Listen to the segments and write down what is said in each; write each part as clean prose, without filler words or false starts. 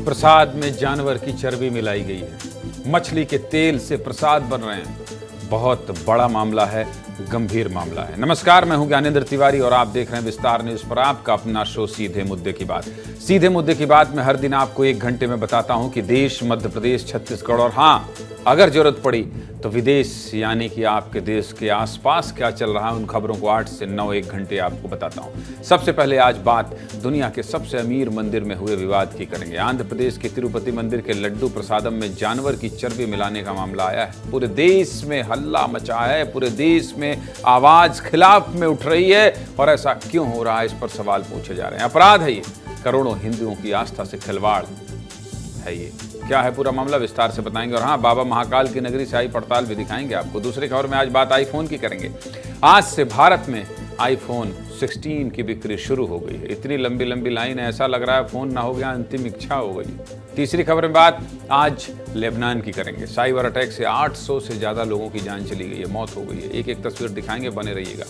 प्रसाद में जानवर की चर्बी मिलाई गई है, मछली के तेल से प्रसाद बन रहे हैं। बहुत बड़ा मामला है, गंभीर मामला है। नमस्कार, मैं हूं ज्ञानेंद्र तिवारी और आप देख रहे हैं विस्तार न्यूज पर आपका अपना शो सीधे मुद्दे की बात। सीधे मुद्दे की बात में हर दिन आपको 1 घंटे में बताता हूं कि देश, मध्य प्रदेश, छत्तीसगढ़ और हाँ, अगर जरूरत पड़ी तो विदेश, यानी कि आपके देश के आसपास क्या चल रहा है, उन खबरों को 8 से 9 1 घंटे आपको बताता हूं। सबसे पहले आज बात दुनिया के सबसे अमीर मंदिर में हुए विवाद की करेंगे। आंध्र प्रदेश के तिरुपति मंदिर के लड्डू प्रसादम में जानवर की चर्बी मिलाने का मामला आया है। पूरे देश में हल्ला मचा है, पूरे देश में आवाज खिलाफ में उठ रही है और ऐसा क्यों हो रहा है, इस पर सवाल पूछे जा रहे हैं। अपराध है ये, करोड़ों हिंदुओं की आस्था से खिलवाड़ है ये। क्या है पूरा मामला, विस्तार से बताएंगे। और हाँ, बाबा महाकाल की नगरी से आई पड़ताल भी दिखाएंगे आपको। दूसरी खबर में आज बात आईफोन की करेंगे। आज से भारत में आईफोन 16 की बिक्री शुरू हो गई है। इतनी लंबी लंबी लाइन है, ऐसा लग रहा है फोन ना हो गया, अंतिम इच्छा हो गई। तीसरी खबर में बात आज लेबनान की करेंगे। साइबर अटैक से 800 से ज्यादा लोगों की जान चली गई है, मौत हो गई है। एक एक तस्वीर दिखाएंगे, बने रहिएगा।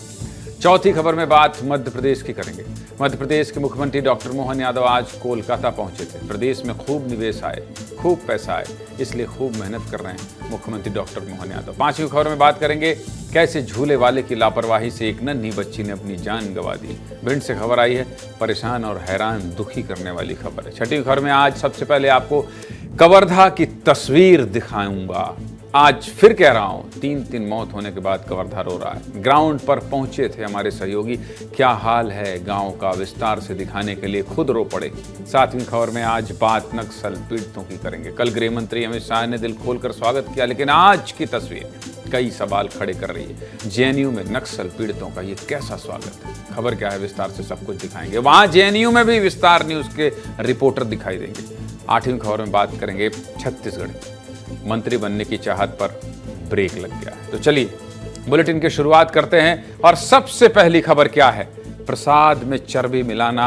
चौथी खबर में बात मध्य प्रदेश की करेंगे। मध्य प्रदेश के मुख्यमंत्री डॉक्टर मोहन यादव आज कोलकाता पहुंचे थे। प्रदेश में खूब निवेश आए, खूब पैसा आए, इसलिए खूब मेहनत कर रहे हैं मुख्यमंत्री डॉक्टर मोहन यादव। पांचवी खबर में बात करेंगे कैसे झूले वाले की लापरवाही से एक नन्ही बच्ची ने अपनी जान गंवा दी। भिंड से खबर आई है, परेशान और हैरान दुखी करने वाली खबर है। छठी खबर में आज सबसे पहले आपको कवर्धा की तस्वीर दिखाऊंगा। आज फिर कह रहा हूं, 3 मौत होने के बाद कवर्धा रो रहा है। ग्राउंड पर पहुंचे थे हमारे सहयोगी, क्या हाल है गांव का, विस्तार से दिखाने के लिए खुद रो पड़े। 7वीं खबर में आज बात नक्सल पीड़ितों की करेंगे। कल गृह मंत्री अमित शाह ने दिल खोलकर स्वागत किया, लेकिन आज की तस्वीर कई सवाल खड़े कर रही है। जेएनयू में नक्सल पीड़ितों का ये कैसा स्वागत है, खबर क्या है, विस्तार से सब कुछ दिखाएंगे। वहां जेएनयू में भी विस्तार न्यूज के रिपोर्टर दिखाई देंगे। 8वीं खबर में बात करेंगे छत्तीसगढ़ की। मंत्री बनने की चाहत पर ब्रेक लग गया है। तो चलिए बुलेटिन की शुरुआत करते हैं और सबसे पहली खबर क्या है, प्रसाद में चर्बी मिलाना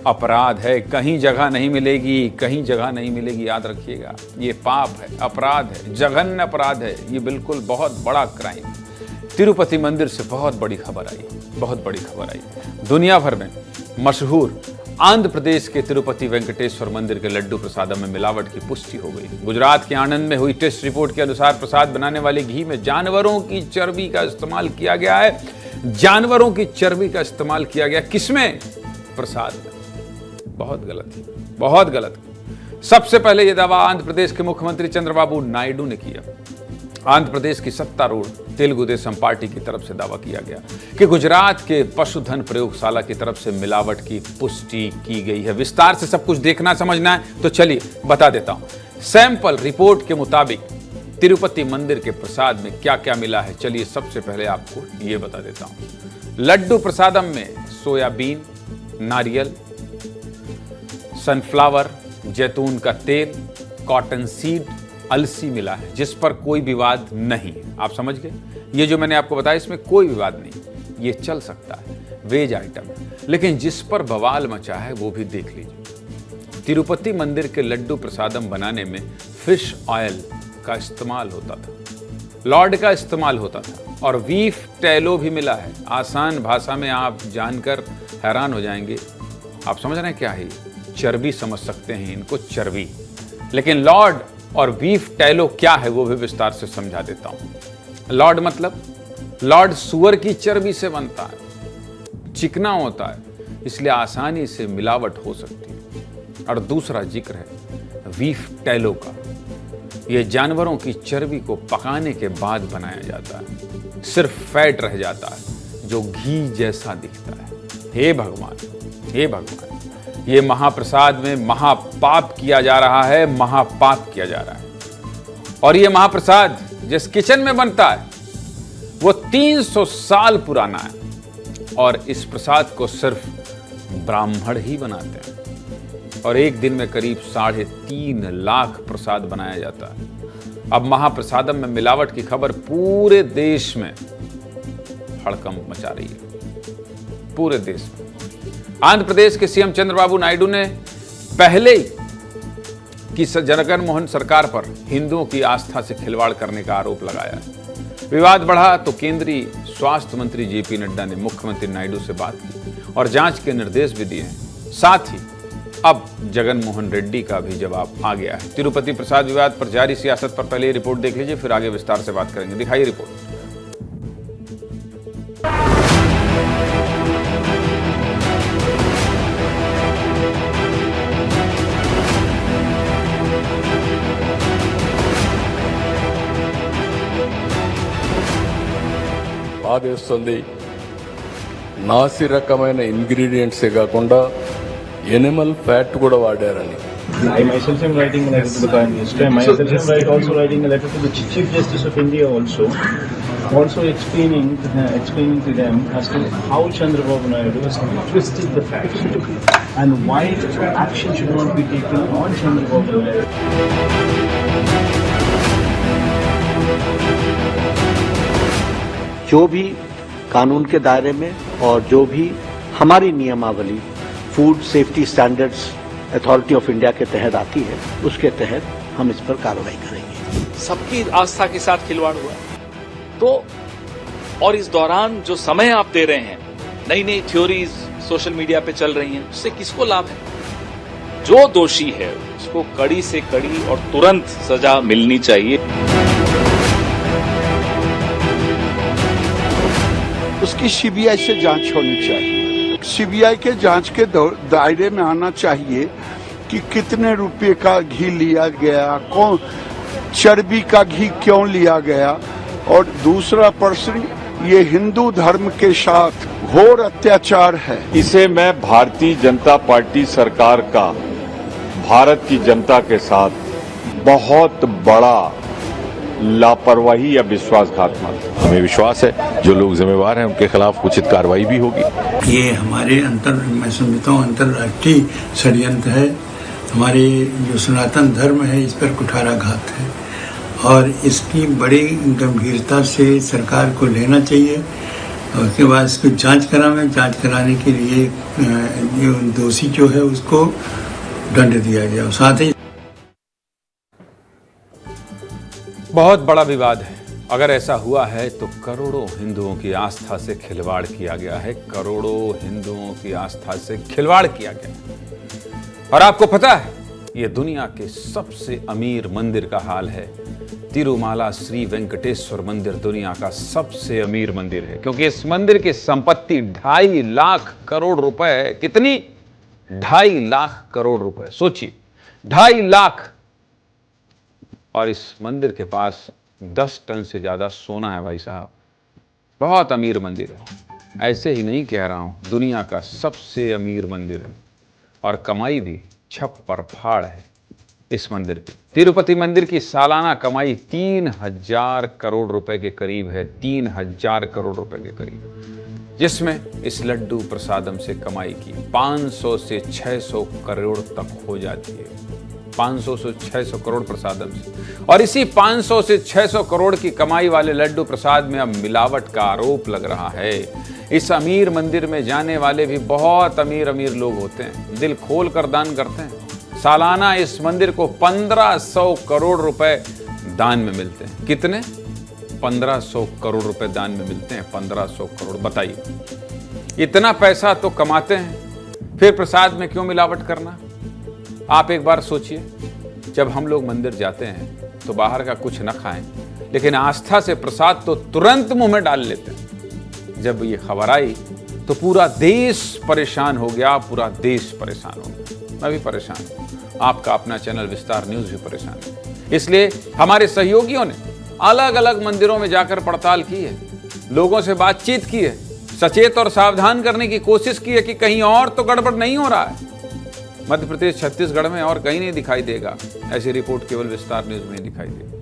अपराध है, कहीं जगह नहीं मिलेगी, कहीं जगह नहीं मिलेगी, याद रखिएगा। ये पाप है, अपराध है, जघन्य अपराध है, ये बिल्कुल बहुत बड़ा क्राइम। तिरुपति मंदिर से बहुत बड़ी खबर आई, बहुत बड़ी खबर आई। दुनिया भर में मशहूर आंध्र प्रदेश के तिरुपति वेंकटेश्वर मंदिर के लड्डू प्रसादम में मिलावट की पुष्टि हो गई। गुजरात के आणंद में हुई टेस्ट रिपोर्ट के अनुसार प्रसाद बनाने वाले घी में जानवरों की चर्बी का इस्तेमाल किया गया है। जानवरों की चर्बी का इस्तेमाल किया गया, किसमें? प्रसाद में। बहुत गलत है, बहुत गलत। सबसे पहले यह दावा आंध्र प्रदेश के मुख्यमंत्री चंद्रबाबू नायडू ने किया। आंध्र प्रदेश की सत्तारूढ़ तेलुगु देशम पार्टी की तरफ से दावा किया गया कि गुजरात के पशुधन प्रयोगशाला की तरफ से मिलावट की पुष्टि की गई है। विस्तार से सब कुछ देखना समझना है तो चलिए बता देता हूं। सैंपल रिपोर्ट के मुताबिक तिरुपति मंदिर के प्रसाद में क्या क्या मिला है, चलिए सबसे पहले आपको यह बता देता हूं। लड्डू प्रसादम में सोयाबीन, नारियल, सनफ्लावर, जैतून का तेल, कॉटन सीड, अलसी मिला है, जिस पर कोई विवाद नहीं है। आप समझ गए? ये जो मैंने आपको बताया इसमें कोई विवाद नहीं, ये चल सकता है, वेज आइटम है। लेकिन जिस पर बवाल मचा है वो भी देख लीजिए। तिरुपति मंदिर के लड्डू प्रसादम बनाने में फिश ऑयल का इस्तेमाल होता था, लॉर्ड का इस्तेमाल होता था और बीफ टैलो भी मिला है। आसान भाषा में आप जानकर हैरान हो जाएंगे। आप समझ रहे हैं क्या है? चर्बी समझ सकते हैं इनको, चर्बी। लेकिन लॉर्ड और बीफ टैलो क्या है वो भी विस्तार से समझा देता हूं। लॉर्ड मतलब लॉर्ड सुअर की चर्बी से बनता है, चिकना होता है, इसलिए आसानी से मिलावट हो सकती है। और दूसरा जिक्र है बीफ टैलो का। यह जानवरों की चर्बी को पकाने के बाद बनाया जाता है, सिर्फ फैट रह जाता है जो घी जैसा दिखता है। हे भगवान, हे भगवान, ये महाप्रसाद में महापाप किया जा रहा है, महापाप किया जा रहा है। और ये महाप्रसाद जिस किचन में बनता है वो 300 साल पुराना है और इस प्रसाद को सिर्फ ब्राह्मण ही बनाते हैं। और एक दिन में करीब 3.5 लाख प्रसाद बनाया जाता है। अब महाप्रसादम में मिलावट की खबर पूरे देश में हड़कंप मचा रही है, पूरे देश में। आंध्र प्रदेश के सीएम चंद्रबाबू नायडू ने पहले ही कि जगन मोहन सरकार पर हिंदुओं की आस्था से खिलवाड़ करने का आरोप लगाया है। विवाद बढ़ा तो केंद्रीय स्वास्थ्य मंत्री जेपी नड्डा ने मुख्यमंत्री नायडू से बात की और जांच के निर्देश भी दिए हैं। साथ ही अब जगन मोहन रेड्डी का भी जवाब आ गया है। तिरुपति प्रसाद विवाद पर जारी सियासत पर पहले ये रिपोर्ट देख लीजिए, फिर आगे विस्तार से बात करेंगे। दिखाइए रिपोर्ट। బాధేస్తుంది. నాసి రకమైన ఇంగ్రీడియంట్సే కాకుండా ఎనిమల్ ఫ్యాట్ కూడా వాడారని. I myself am writing a letter to the Prime Minister. I myself am also writing a letter to the Chief Justice of India also explaining to them as to how Chandrababu Naidu has twisted the facts and why action should not be taken on Chandrababu Naidu. जो भी कानून के दायरे में और जो भी हमारी नियमावली food safety standards authority of India के तहत आती है, उसके तहत हम इस पर कार्रवाई करेंगे। सबकी आस्था के साथ खिलवाड़ हुआ तो, और इस दौरान जो समय आप दे रहे हैं, नई नई थ्योरीज सोशल मीडिया पे चल रही हैं, उससे किसको लाभ है? जो दोषी है उसको कड़ी से कड़ी और तुरंत सजा मिलनी चाहिए। उसकी सीबीआई से जांच होनी चाहिए। सीबीआई के जांच के दायरे में आना चाहिए कि कितने रुपए का घी लिया गया, कौन चर्बी का घी क्यों लिया गया, और दूसरा प्रश्न, ये हिंदू धर्म के साथ घोर अत्याचार है। इसे मैं भारतीय जनता पार्टी सरकार का भारत की जनता के साथ बहुत बड़ा लापरवाही या विश्वासघातमक। हमें विश्वास है जो लोग जिम्मेवार हैं उनके खिलाफ उचित कार्रवाई भी होगी। ये हमारे मैं समझता हूँ अंतर्राष्ट्रीय षड्यंत्र है। हमारे जो सनातन धर्म है इस पर कुठाराघात है और इसकी बड़ी गंभीरता से सरकार को लेना चाहिए। उसके बाद इसको जांच कराने के लिए जो दोषी जो है उसको दंड दिया गया। साथ ही बहुत बड़ा विवाद है। अगर ऐसा हुआ है तो करोड़ों हिंदुओं की आस्था से खिलवाड़ किया गया है। करोड़ों हिंदुओं की आस्था से खिलवाड़ किया गया। और आपको पता है, यह दुनिया के सबसे अमीर मंदिर का हाल है। तिरुमाला श्री वेंकटेश्वर मंदिर दुनिया का सबसे अमीर मंदिर है, क्योंकि इस मंदिर की संपत्ति 2.5 लाख करोड़ रुपए है। कितनी? 2.5 लाख करोड़ रुपए। सोचिए, 2.5 लाख। और इस मंदिर के पास 10 टन से ज्यादा सोना है भाई साहब। बहुत अमीर मंदिर है। ऐसे ही नहीं कह रहा हूं, दुनिया का सबसे अमीर मंदिर है। और कमाई भी छप्पर फाड़ है इस मंदिर की। तिरुपति मंदिर की सालाना कमाई 3000 करोड़ रुपए के करीब है। 3000 करोड़ रुपए के करीब, जिसमें इस लड्डू प्रसादम से कमाई की 500 से 600 करोड़ तक हो जाती है। 500 से 600 करोड़ प्रसादम से। और इसी 500 से 600 करोड़ की कमाई वाले लड्डू प्रसाद में अब मिलावट का आरोप लग रहा है। इस अमीर मंदिर में जाने वाले भी बहुत अमीर लोग होते हैं, दिल खोल कर दान करते हैं। सालाना इस मंदिर को 1500 करोड़ रुपए दान में मिलते हैं। कितने? 1500 करोड़ रुपए दान में मिलते हैं। 1500 करोड़। बताइए, इतना पैसा तो कमाते हैं, फिर प्रसाद में क्यों मिलावट करना? आप एक बार सोचिए, जब हम लोग मंदिर जाते हैं तो बाहर का कुछ न खाएं, लेकिन आस्था से प्रसाद तो तुरंत मुंह में डाल लेते हैं। जब ये खबर आई तो पूरा देश परेशान हो गया। पूरा देश परेशान हो गया। मैं भी परेशान हूं, आपका अपना चैनल विस्तार न्यूज भी परेशान है। इसलिए हमारे सहयोगियों ने अलग अलग मंदिरों में जाकर पड़ताल की है, लोगों से बातचीत की है, सचेत और सावधान करने की कोशिश की है कि कहीं और तो गड़बड़ नहीं हो रहा है। मध्य प्रदेश, छत्तीसगढ़ में और कहीं नहीं दिखाई देगा। ऐसी रिपोर्ट केवल विस्तार न्यूज में दिखाई देगी।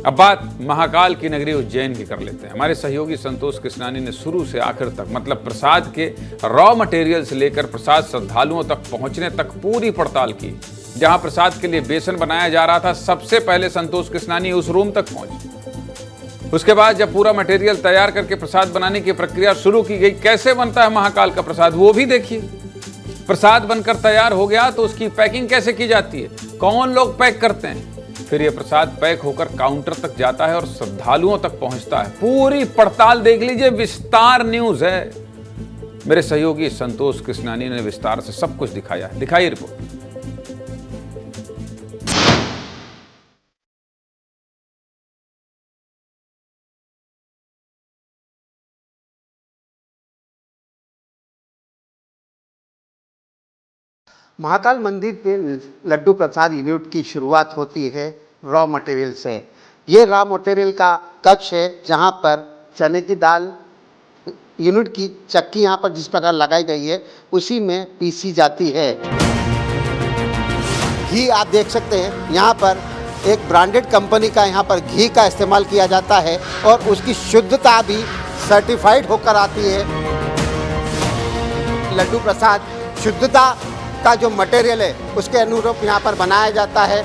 अब बात महाकाल की नगरी उज्जैन की कर लेते हैं। हमारे सहयोगी संतोष कृष्णानी ने शुरू से आखिर तक, मतलब प्रसाद के रॉ मटेरियल से लेकर प्रसाद श्रद्धालुओं तक पहुंचने तक पूरी पड़ताल की। जहां प्रसाद के लिए बेसन बनाया जा रहा था, सबसे पहले संतोष कृष्णानी उस रूम तक पहुंचे। उसके बाद जब पूरा मटेरियल तैयार करके प्रसाद बनाने की प्रक्रिया शुरू की गई, कैसे बनता है महाकाल का प्रसाद वो भी देखिए। प्रसाद बनकर तैयार हो गया तो उसकी पैकिंग कैसे की जाती है, कौन लोग पैक करते हैं, फिर यह प्रसाद पैक होकर काउंटर तक जाता है और श्रद्धालुओं तक पहुंचता है। पूरी पड़ताल देख लीजिए, विस्तार न्यूज है। मेरे सहयोगी संतोष कृष्णानी ने विस्तार से सब कुछ दिखाया है। दिखाइए रिपोर्ट। महाकाल मंदिर पे लड्डू प्रसाद यूनिट की शुरुआत होती है रॉ मटेरियल से। ये रॉ मटेरियल का कक्ष है जहाँ पर चने की दाल यूनिट की चक्की यहाँ पर जिस प्रकार लगाई गई है उसी में पीसी जाती है। घी आप देख सकते हैं यहाँ पर एक ब्रांडेड कंपनी का यहाँ पर घी का इस्तेमाल किया जाता है और उसकी शुद्धता भी सर्टिफाइड होकर आती है। लड्डू प्रसाद शुद्धता का जो मटेरियल है उसके अनुरूप यहाँ पर बनाया जाता है।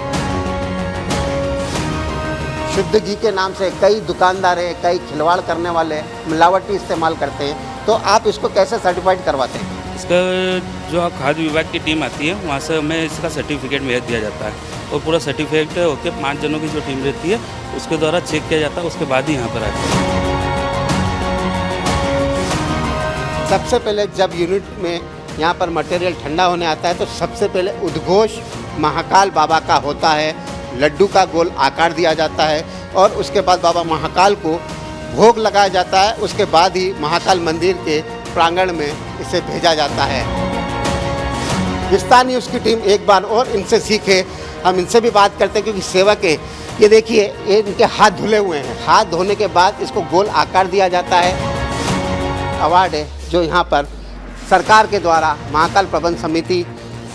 शुद्ध घी के नाम से कई दुकानदार हैं, कई खिलवाड़ करने वाले मिलावटी इस्तेमाल करते हैं, तो आप इसको कैसे सर्टिफाइड करवाते हैं? इसका जो खाद्य विभाग की टीम आती है वहाँ से हमें इसका सर्टिफिकेट भेज दिया जाता है और पूरा सर्टिफिकेट होकर 5 जनों की जो टीम रहती है उसके द्वारा चेक किया जाता है, उसके बाद ही यहाँ पर आती है। सबसे पहले जब यूनिट में यहाँ पर मटेरियल ठंडा होने आता है तो सबसे पहले उद्घोष महाकाल बाबा का होता है। लड्डू का गोल आकार दिया जाता है और उसके बाद बाबा महाकाल को भोग लगाया जाता है। उसके बाद ही महाकाल मंदिर के प्रांगण में इसे भेजा जाता है। विस्तार न्यूज़ की टीम एक बार और इनसे सीखे, हम इनसे भी बात करते हैं क्योंकि सेवक है। ये देखिए, ये इनके हाथ धुले हुए हैं। हाथ धोने के बाद इसको गोल आकार दिया जाता है। अवार्ड है जो यहाँ पर सरकार के द्वारा महाकाल प्रबंध समिति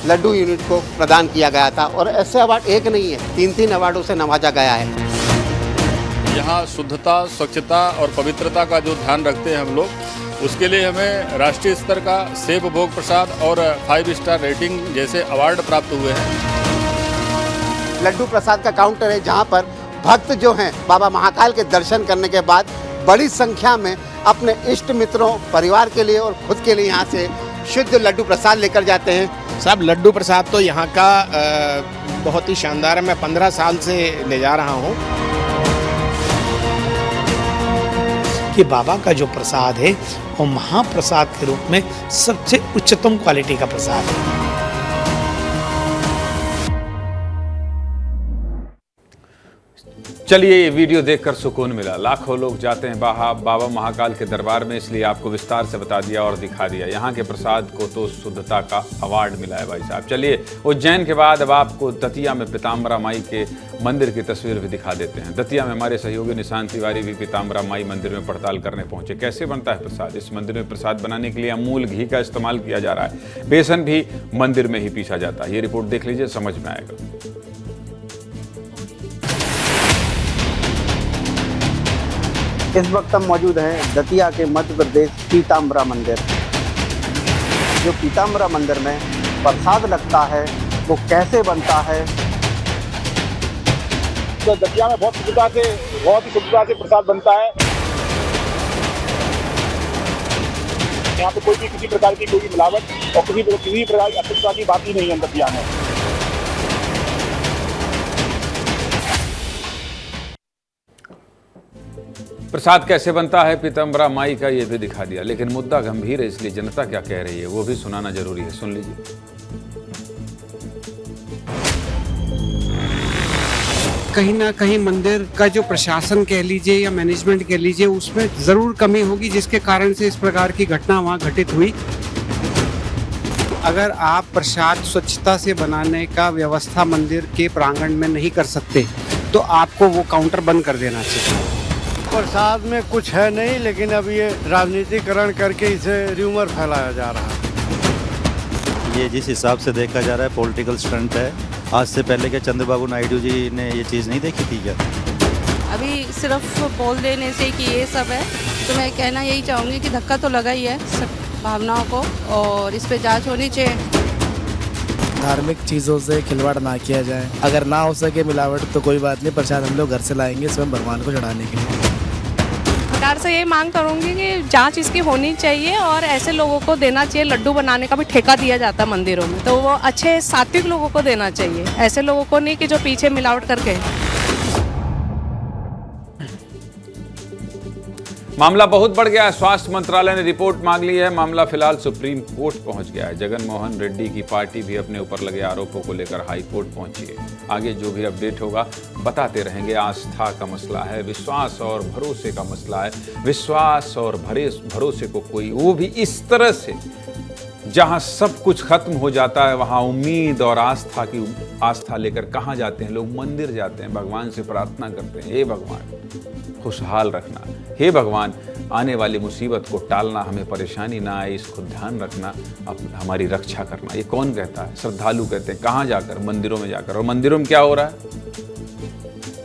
लड्डू यूनिट को प्रदान किया गया था और ऐसे अवार्ड एक नहीं है, 3-3 अवार्डों से नवाजा गया है। यहाँ शुद्धता, स्वच्छता और पवित्रता का जो ध्यान रखते हैं हम लोग, उसके लिए हमें राष्ट्रीय स्तर का सेब भोग प्रसाद और 5 स्टार रेटिंग जैसे अवार्ड प्राप्त हुए हैं। लड्डू प्रसाद का काउंटर है जहाँ पर भक्त जो हैं बाबा महाकाल के दर्शन करने के बाद बड़ी संख्या में अपने इष्ट मित्रों, परिवार के लिए और खुद के लिए यहाँ से शुद्ध लड्डू प्रसाद लेकर जाते हैं। साहब, लड्डू प्रसाद तो यहाँ का बहुत ही शानदार है। मैं 15 साल से ले जा रहा हूँ। कि बाबा का जो प्रसाद है वो महाप्रसाद के रूप में सबसे उच्चतम क्वालिटी का प्रसाद है। चलिए, ये वीडियो देखकर सुकून मिला। लाखों लोग जाते हैं बाबा महाकाल के दरबार में, इसलिए आपको विस्तार से बता दिया और दिखा दिया। यहाँ के प्रसाद को तो शुद्धता का अवार्ड मिला है भाई साहब। चलिए, उज्जैन के बाद अब आपको दतिया में पीताम्बरा माई के मंदिर की तस्वीर भी दिखा देते हैं। दतिया में हमारे सहयोगी निशांत तिवारी भी पीताम्बरा माई मंदिर में पड़ताल करने पहुंचे। कैसे बनता है प्रसाद? इस मंदिर में प्रसाद बनाने के लिए अमूल घी का इस्तेमाल किया जा रहा है। बेसन भी मंदिर में ही पीसा जाता है। ये रिपोर्ट देख लीजिए, समझ में आएगा। इस वक्त हम मौजूद हैं दतिया के मध्य प्रदेश पीताम्बरा मंदिर। जो पीताम्बरा मंदिर में प्रसाद लगता है वो कैसे बनता है? तो दतिया में बहुत ही शुद्धता से प्रसाद बनता है। यहाँ पे कोई भी किसी प्रकार की कोई मिलावट और किसी प्रकार की अशुद्धता की बात ही नहीं है दतिया में। प्रसाद कैसे बनता है पीताम्बरा माई का, ये भी दिखा दिया। लेकिन मुद्दा गंभीर है, इसलिए जनता क्या कह रही है वो भी सुनाना जरूरी है। सुन लीजिए। कहीं ना कहीं मंदिर का जो प्रशासन कह लीजिए या मैनेजमेंट कह लीजिए, उसमें जरूर कमी होगी, जिसके कारण से इस प्रकार की घटना वहाँ घटित हुई। अगर आप प्रसाद स्वच्छता से बनाने का व्यवस्था मंदिर के प्रांगण में नहीं कर सकते तो आपको वो काउंटर बंद कर देना चाहिए। प्रसाद में कुछ है नहीं, लेकिन अब ये राजनीतिकरण करके इसे र्यूमर फैलाया जा रहा है। ये जिस हिसाब से देखा जा रहा है पॉलिटिकल स्टंट है। आज से पहले क्या चंद्रबाबू नायडू जी ने ये चीज़ नहीं देखी थी क्या? अभी सिर्फ बोल देने से कि ये सब है, तो मैं कहना यही चाहूँगी कि धक्का तो लगा ही है सब भावनाओं को और इस पे जांच होनी चाहिए। धार्मिक चीज़ों से खिलवाड़ ना किया जाए। अगर ना हो सके मिलावट तो कोई बात नहीं, प्रसाद हम लोग घर से लाएंगे स्वयं भगवान को चढ़ाने के लिए। सरकार से ये मांग करूंगी कि जांच इसकी होनी चाहिए और ऐसे लोगों को देना चाहिए। लड्डू बनाने का भी ठेका दिया जाता है मंदिरों में, तो वो अच्छे सात्विक लोगों को देना चाहिए, ऐसे लोगों को नहीं कि जो पीछे मिलावट करके। मामला बहुत बढ़ गया है। स्वास्थ्य मंत्रालय ने रिपोर्ट मांग ली है। मामला फिलहाल सुप्रीम कोर्ट पहुंच गया है। जगन मोहन रेड्डी की पार्टी भी अपने ऊपर लगे आरोपों को लेकर हाई कोर्ट पहुंची है। आगे जो भी अपडेट होगा बताते रहेंगे। आस्था का मसला है, विश्वास और भरोसे का मसला है। विश्वास और भरोसे को कोई, वो भी इस तरह से जहां सब कुछ खत्म हो जाता है, वहां उम्मीद और आस्था लेकर कहां जाते हैं लोग? मंदिर जाते हैं, भगवान से प्रार्थना करते हैं, हे भगवान खुशहाल रखना, हे भगवान आने वाली मुसीबत को टालना, हमें परेशानी ना आए इसको ध्यान रखना, हमारी रक्षा करना। ये कौन कहता है? श्रद्धालु कहते हैं। कहां जाकर? मंदिरों में जाकर। और मंदिरों में क्या हो रहा है?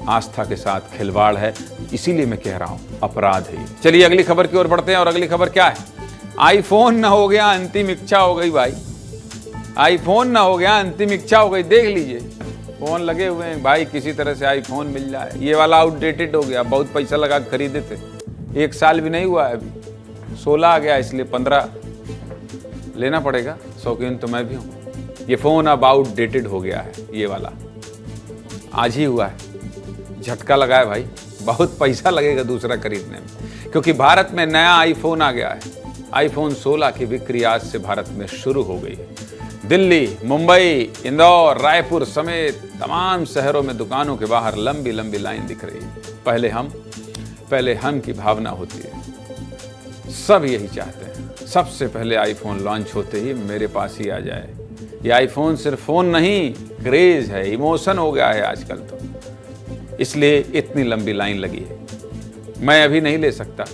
आस्था के साथ खिलवाड़ है। इसीलिए मैं कह रहा हूं अपराध है ये। चलिए अगली खबर की ओर बढ़ते हैं। और अगली खबर क्या है? आईफोन ना हो गया, अंतिम इच्छा हो गई भाई। आईफोन ना हो गया, अंतिम इच्छा हो गई। देख लीजिए फोन लगे हुए हैं भाई, किसी तरह से आईफोन मिल जाए। ये वाला आउटडेटेड हो गया, बहुत पैसा लगा खरीदे थे, 1 साल भी नहीं हुआ है अभी, 16 आ गया, इसलिए 15 लेना पड़ेगा। शौकीन तो मैं भी हूँ। ये फोन अब आउटडेटेड हो गया है। ये वाला आज ही हुआ है, झटका लगा है भाई। बहुत पैसा लगेगा दूसरा खरीदने में, क्योंकि भारत में नया आईफोन आ गया है। आईफोन 16 की बिक्री आज से भारत में शुरू हो गई है। दिल्ली, मुंबई, इंदौर, रायपुर समेत तमाम शहरों में दुकानों के बाहर लंबी लंबी लाइन दिख रही है। पहले हम की भावना होती है। सब यही चाहते हैं, सबसे पहले आईफोन लॉन्च होते ही मेरे पास ही आ जाए। ये आईफोन सिर्फ फोन नहीं, क्रेज है, इमोशन हो गया है आजकल तो, इसलिए इतनी लंबी लाइन लगी है। मैं अभी नहीं ले सकता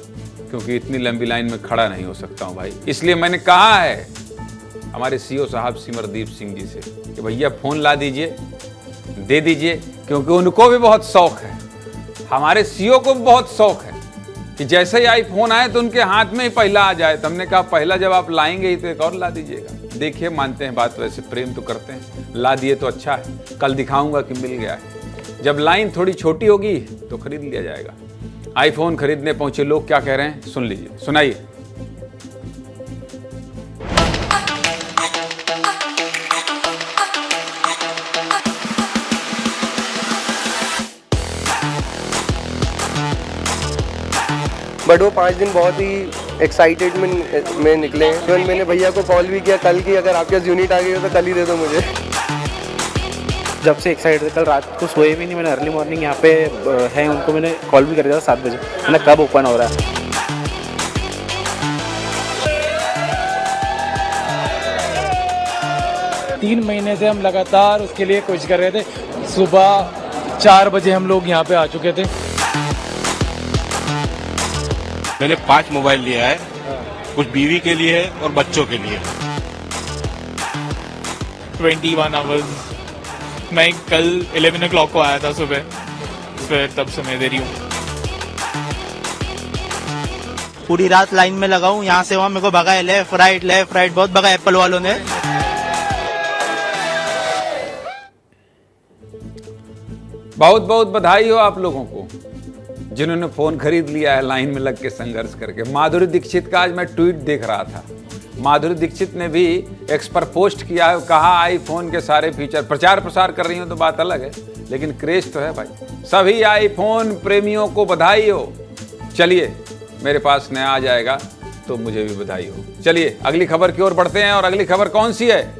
क्योंकि इतनी लंबी लाइन में खड़ा नहीं हो सकता हूं भाई। इसलिए मैंने कहा है हमारे सीओ साहब सिमरदीप सिंह जी से कि भैया फोन ला दीजिए, दे दीजिए, क्योंकि उनको भी बहुत शौक है, हमारे सीओ को भी बहुत शौक है कि जैसे ही आईफोन आए तो उनके हाथ में ही पहला आ जाए। तो हमने कहा पहला जब आप लाएंगे ही तो एक और ला दीजिएगा। देखिए मानते हैं बात, वैसे प्रेम तो करते हैं, ला दिए तो अच्छा है, कल दिखाऊंगा कि मिल गया है। जब लाइन थोड़ी छोटी होगी तो खरीद लिया जाएगा। आईफोन खरीदने पहुंचे लोग क्या कह रहे हैं सुन लीजिए, सुनाइए। बट वो 5 दिन बहुत ही एक्साइटेड में निकले हैं। तो मैंने भैया को कॉल भी किया कल की, अगर आपके पास यूनिट आ गई हो तो कल ही दे दो मुझे। जब से एक्साइटेड थे, कल रात को सोए भी नहीं। मैंने अर्ली मॉर्निंग यहाँ पे है उनको मैंने कॉल भी कर दिया था 7 बजे, मैंने कब ओपन हो रहा है। 3 महीने से हम लगातार उसके लिए कोशिश कर रहे थे। सुबह 4 बजे हम लोग यहाँ पे आ चुके थे। मैंने 5 मोबाइल लिया है, कुछ बीवी के लिए है और बच्चों के लिए। 21 आवर्स। मैं कल 11 o'clock को आया था सुबह, फिर तब से मैं दे रही हूँ। पूरी रात लाइन में लगा हूँ, यहाँ से वहाँ मेरे को भगा है, लेफ्ट राइट बहुत भगा एप्पल वालों ने। बहुत बहुत बधाई हो आप लोगों को जिन्होंने फोन खरीद लिया है लाइन में लग के संघर्ष करके। माधुरी दीक्षित का आज मैं ट्वीट देख रहा था। माधुरी दीक्षित ने भी एक्स पर पोस्ट किया है, कहा आईफोन के सारे फीचर, प्रचार प्रसार कर रही हो तो बात अलग है, लेकिन क्रेज तो है भाई। सभी आईफोन प्रेमियों को बधाई हो। चलिए मेरे पास नया आ जाएगा तो मुझे भी बधाई हो। चलिए अगली खबर की ओर बढ़ते हैं। और अगली खबर कौन सी है?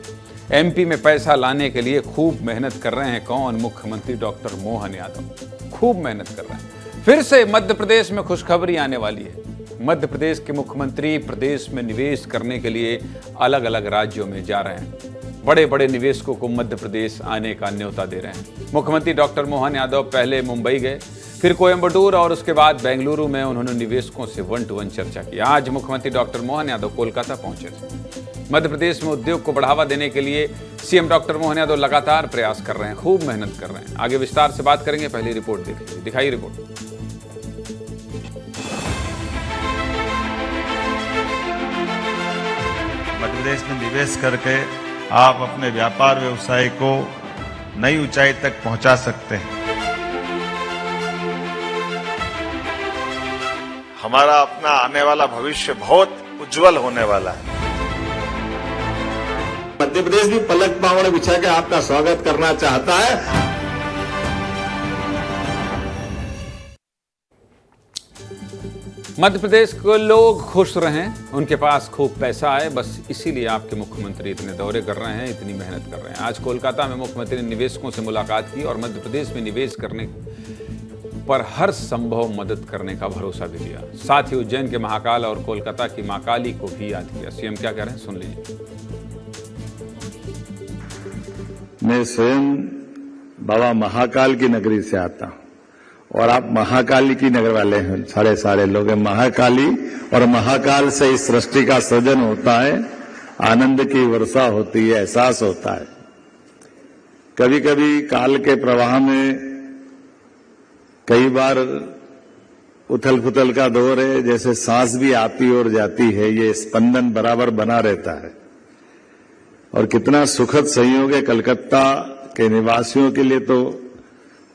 एमपी में पैसा लाने के लिए खूब मेहनत कर रहे हैं कौन? मुख्यमंत्री डॉक्टर मोहन यादव खूब मेहनत कर रहे हैं। फिर से मध्य प्रदेश में खुशखबरी आने वाली है। मध्य प्रदेश के मुख्यमंत्री प्रदेश में निवेश करने के लिए अलग अलग राज्यों में जा रहे हैं। बड़े बड़े निवेशकों को मध्य प्रदेश आने का न्योता दे रहे हैं। मुख्यमंत्री डॉक्टर मोहन यादव पहले मुंबई गए, फिर कोयम्बटूर और उसके बाद बेंगलुरु में उन्होंने निवेशकों से 1-to-1 चर्चा की। आज मुख्यमंत्री डॉक्टर मोहन यादव कोलकाता पहुंचे थे। मध्य प्रदेश में उद्योग को बढ़ावा देने के लिए सीएम डॉक्टर मोहन यादव लगातार प्रयास कर रहे हैं, खूब मेहनत कर रहे हैं। आगे विस्तार से बात करेंगे, पहली रिपोर्ट देख लीजिए, दिखाई रिपोर्ट। मध्य प्रदेश में निवेश करके आप अपने व्यापार व्यवसाय को नई ऊंचाई तक पहुंचा सकते हैं। हमारा अपना आने वाला भविष्य बहुत उज्जवल होने वाला है। मध्य प्रदेश भी पलक बावड़ बिछा के आपका स्वागत करना चाहता है। मध्य प्रदेश के लोग खुश रहें, उनके पास खूब पैसा आए, बस इसीलिए आपके मुख्यमंत्री इतने दौरे कर रहे हैं, इतनी मेहनत कर रहे हैं। आज कोलकाता में मुख्यमंत्री ने निवेशकों से मुलाकात की और मध्य प्रदेश में निवेश करने पर हर संभव मदद करने का भरोसा भी दिया। साथ ही उज्जैन के महाकाल और कोलकाता की मां काली को भी याद किया। सीएम क्या कह रहे हैं, सुन लीजिए। मैं स्वयं बाबा महाकाल की नगरी से आता हूं और आप महाकाली की नगर वाले हैं, सारे लोग हैं। महाकाली और महाकाल से इस सृष्टि का सृजन होता है, आनंद की वर्षा होती है, एहसास होता है। कभी कभी काल के प्रवाह में कई बार उथल पुथल का दौर है, जैसे सांस भी आती और जाती है, ये स्पंदन बराबर बना रहता है। और कितना सुखद संयोग है कलकत्ता के निवासियों के लिए, तो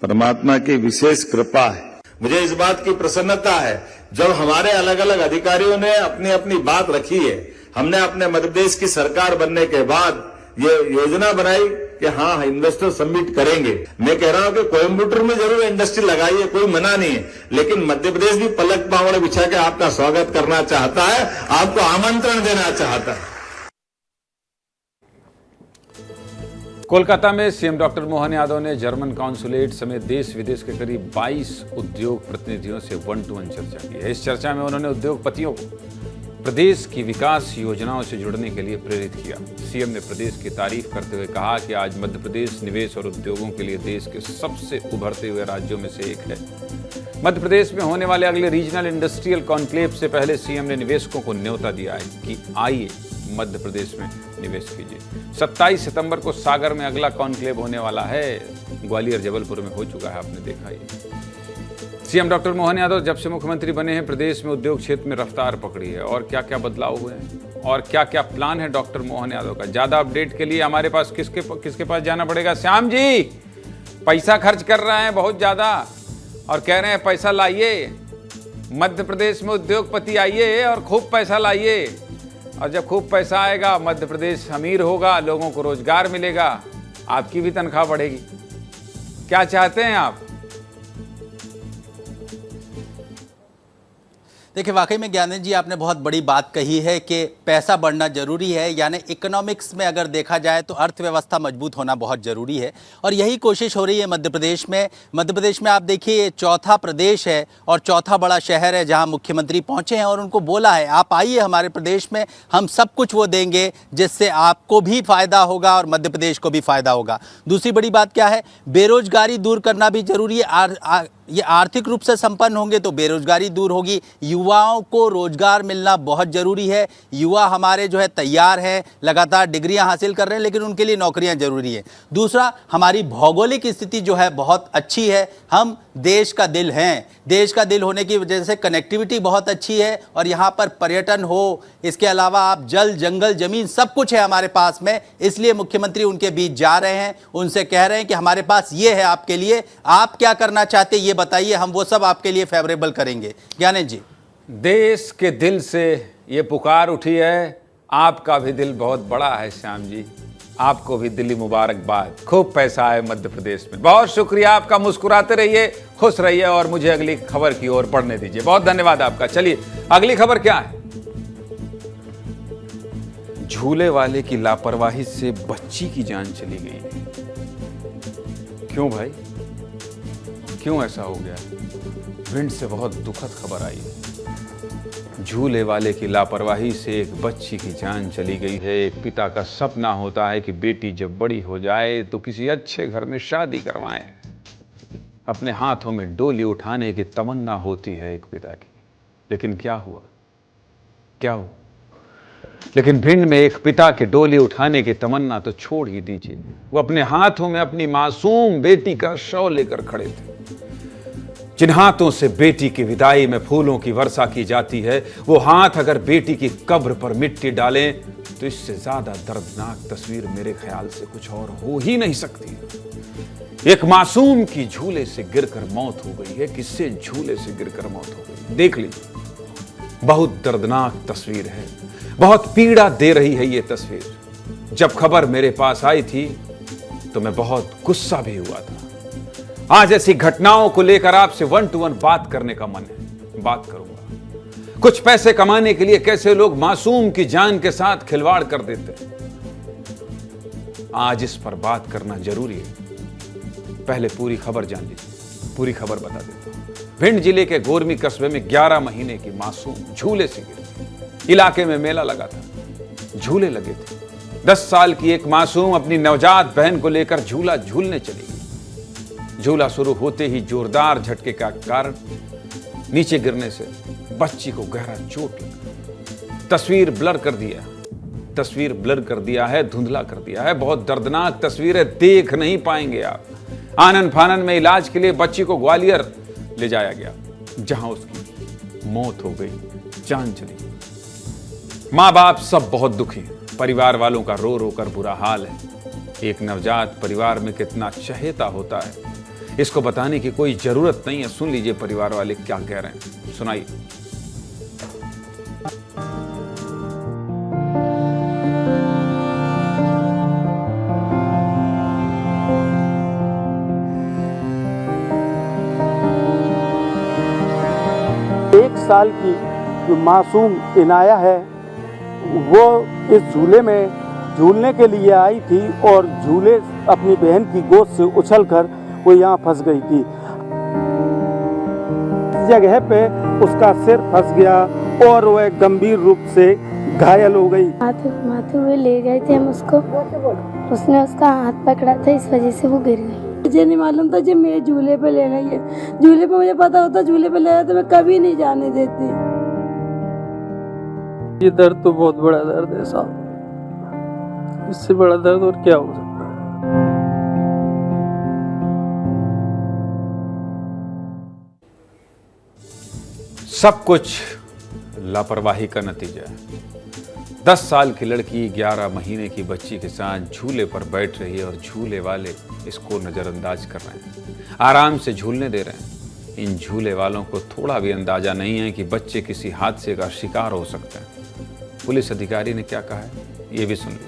परमात्मा की विशेष कृपा है। मुझे इस बात की प्रसन्नता है, जब हमारे अलग अलग अधिकारियों ने अपनी अपनी बात रखी है, हमने अपने मध्य प्रदेश की सरकार बनने के बाद ये योजना बनाई कि हाँ इन्वेस्टर समिट करेंगे। मैं कह रहा हूं कि कोयम्बटूर में जरूर इंडस्ट्री लगाइए, कोई मना नहीं है, लेकिन मध्य प्रदेश भी पलक पावड़े बिछा के आपका स्वागत करना चाहता है, आपको आमंत्रण देना चाहता है। कोलकाता में सीएम डॉक्टर मोहन यादव ने जर्मन कॉन्सुलेट समेत देश विदेश के करीब 22 उद्योग प्रतिनिधियों से 1-to-1 चर्चा की है। इस चर्चा में उन्होंने उद्योगपतियों को प्रदेश की विकास योजनाओं से जुड़ने के लिए प्रेरित किया। सीएम ने प्रदेश की तारीफ करते हुए कहा कि आज मध्य प्रदेश निवेश और उद्योगों के लिए देश के सबसे उभरते हुए राज्यों में से एक है। मध्य प्रदेश में होने वाले अगले रीजनल इंडस्ट्रियल कॉन्क्लेव से पहले सीएम ने निवेशकों को न्योता दिया है कि आइए मध्य प्रदेश में निवेश कीजिए। 27 सितंबर को सागर में अगला कॉन्क्लेव होने वाला है। ग्वालियर जबलपुर में हो चुका है, आपने देखा ही। सीएम डॉक्टर मोहन यादव जब से मुख्यमंत्री बने हैं, प्रदेश में उद्योग क्षेत्र में रफ्तार पकड़ी है। और क्या क्या बदलाव हुए हैं और क्या क्या प्लान है डॉक्टर मोहन यादव का, ज्यादा अपडेट के लिए हमारे पास किसके पास जाना पड़ेगा? श्याम जी, पैसा खर्च कर रहे हैं बहुत ज्यादा और कह रहे हैं पैसा लाइए, मध्य प्रदेश में उद्योगपति आइए और खूब पैसा लाइए। और जब खूब पैसा आएगा, मध्य प्रदेश अमीर होगा, लोगों को रोजगार मिलेगा, आपकी भी तनख्वाह बढ़ेगी। क्या चाहते हैं आप? देखिए, वाकई में ज्ञानेंद्र जी आपने बहुत बड़ी बात कही है कि पैसा बढ़ना जरूरी है, यानी इकोनॉमिक्स में अगर देखा जाए तो अर्थव्यवस्था मजबूत होना बहुत ज़रूरी है और यही कोशिश हो रही है मध्य प्रदेश में। मध्य प्रदेश में आप देखिए, ये चौथा प्रदेश है और चौथा बड़ा शहर है जहां मुख्यमंत्री पहुंचे हैं और उनको बोला है आप आइए हमारे प्रदेश में, हम सब कुछ वो देंगे जिससे आपको भी फ़ायदा होगा और मध्य प्रदेश को भी फ़ायदा होगा। दूसरी बड़ी बात क्या है, बेरोजगारी दूर करना भी जरूरी है। ये आर्थिक रूप से संपन्न होंगे तो बेरोजगारी दूर होगी। युवाओं को रोजगार मिलना बहुत ज़रूरी है। युवा हमारे जो है तैयार हैं, लगातार डिग्रियां हासिल कर रहे हैं, लेकिन उनके लिए नौकरियां जरूरी है। दूसरा, हमारी भौगोलिक स्थिति जो है बहुत अच्छी है। हम देश का दिल हैं, देश का दिल होने की वजह से कनेक्टिविटी बहुत अच्छी है और यहाँ पर पर्यटन हो, इसके अलावा आप जल, जंगल, ज़मीन सब कुछ है हमारे पास में। इसलिए मुख्यमंत्री उनके बीच जा रहे हैं, उनसे कह रहे हैं कि हमारे पास ये है आपके लिए, आप क्या करना चाहते ये बताइए, हम वो सब आपके लिए फेवरेबल करेंगे। ज्ञानेंद्र जी, देश के दिल से ये पुकार उठी है, आपका भी दिल बहुत बड़ा है श्याम जी, आपको भी दिली मुबारकबाद। खूब पैसा है मध्य प्रदेश में। बहुत शुक्रिया आपका, मुस्कुराते रहिए, खुश रहिए और मुझे अगली खबर की ओर बढ़ने दीजिए। बहुत धन्यवाद आपका। चलिए अगली खबर क्या है? झूले वाले की लापरवाही से बच्ची की जान चली गई। क्यों भाई, क्यों ऐसा हो गया? भिंड से बहुत दुखद खबर आई है। झूले वाले की लापरवाही से एक बच्ची की जान चली गई है। एक पिता का सपना होता है कि बेटी जब बड़ी हो जाए तो किसी अच्छे घर में शादी करवाएं। अपने हाथों में डोली उठाने की तमन्ना होती है एक पिता की, लेकिन क्या हुआ? लेकिन भिंड में एक पिता के डोली उठाने की तमन्ना तो छोड़ ही दीजिए, वो अपने हाथों में अपनी मासूम बेटी का शव लेकर खड़े थे। जिन हाथों से बेटी की विदाई में फूलों की वर्षा की जाती है, वो हाथ अगर बेटी की कब्र पर मिट्टी डालें तो इससे ज्यादा दर्दनाक तस्वीर मेरे ख्याल से कुछ और हो ही नहीं सकती। एक मासूम की झूले से गिरकर मौत हो गई है। किससे झूले से गिरकर मौत हो गई? देख लीजिए, बहुत दर्दनाक तस्वीर है, बहुत पीड़ा दे रही है ये तस्वीर। जब खबर मेरे पास आई थी तो मैं बहुत गुस्सा भी हुआ था। आज ऐसी घटनाओं को लेकर आपसे 1-to-1 बात करने का मन है, बात करूंगा। कुछ पैसे कमाने के लिए कैसे लोग मासूम की जान के साथ खिलवाड़ कर देते हैं। आज इस पर बात करना जरूरी है। पहले पूरी खबर जान लीजिए, पूरी खबर बता देता हूं। भिंड जिले के गोरमी कस्बे में 11 महीने की मासूम झूले से गिरी। इलाके में मेला लगा था, झूले लगे थे। 10 साल की एक मासूम अपनी नवजात बहन को लेकर झूला झूलने चली गई। झूला शुरू होते ही जोरदार झटके का कारण नीचे गिरने से बच्ची को गहरा चोट लगा। तस्वीर ब्लर कर दिया है, धुंधला कर दिया है। बहुत दर्दनाक तस्वीरें देख नहीं पाएंगे आप। आनन फानन में इलाज के लिए बच्ची को ग्वालियर ले जाया गया, जहां उसकी मौत हो गई, जान चली गई। मां बाप सब बहुत दुखी हैं। परिवार वालों का रो रो कर बुरा हाल है। एक नवजात परिवार में कितना चहेता होता है, इसको बताने की कोई जरूरत नहीं है। सुन लीजिए परिवार वाले क्या कह रहे हैं, सुनाइए। एक साल की जो मासूम इनाया है, वो इस झूले में झूलने के लिए आई थी और झूले अपनी बहन की गोद से उछलकर वो यहाँ फंस गई थी। इस जगह पे उसका सिर फंस गया और वह गंभीर रूप से घायल हो गई। माथे हुए ले गए थे हम उसको, उसने उसका हाथ पकड़ा था, इस वजह से वो गिर गई। मुझे नहीं मालूम था जब मैं झूले पे ले गई है। झूले पे मुझे पता होता झूले पे ले गया तो मैं कभी नहीं जाने देती। ये दर्द तो बहुत बड़ा दर्द है साहब, इससे बड़ा दर्द और क्या हो सकता है। सब कुछ लापरवाही का नतीजा है। 10 साल की लड़की 11 महीने की बच्ची के साथ झूले पर बैठ रही है और झूले वाले इसको नजरअंदाज कर रहे हैं, आराम से झूलने दे रहे हैं। इन झूले वालों को थोड़ा भी अंदाजा नहीं है कि बच्चे किसी हादसे का शिकार हो सकते हैं। पुलिस अधिकारी ने क्या कहा है, ये भी सुन लीजिए।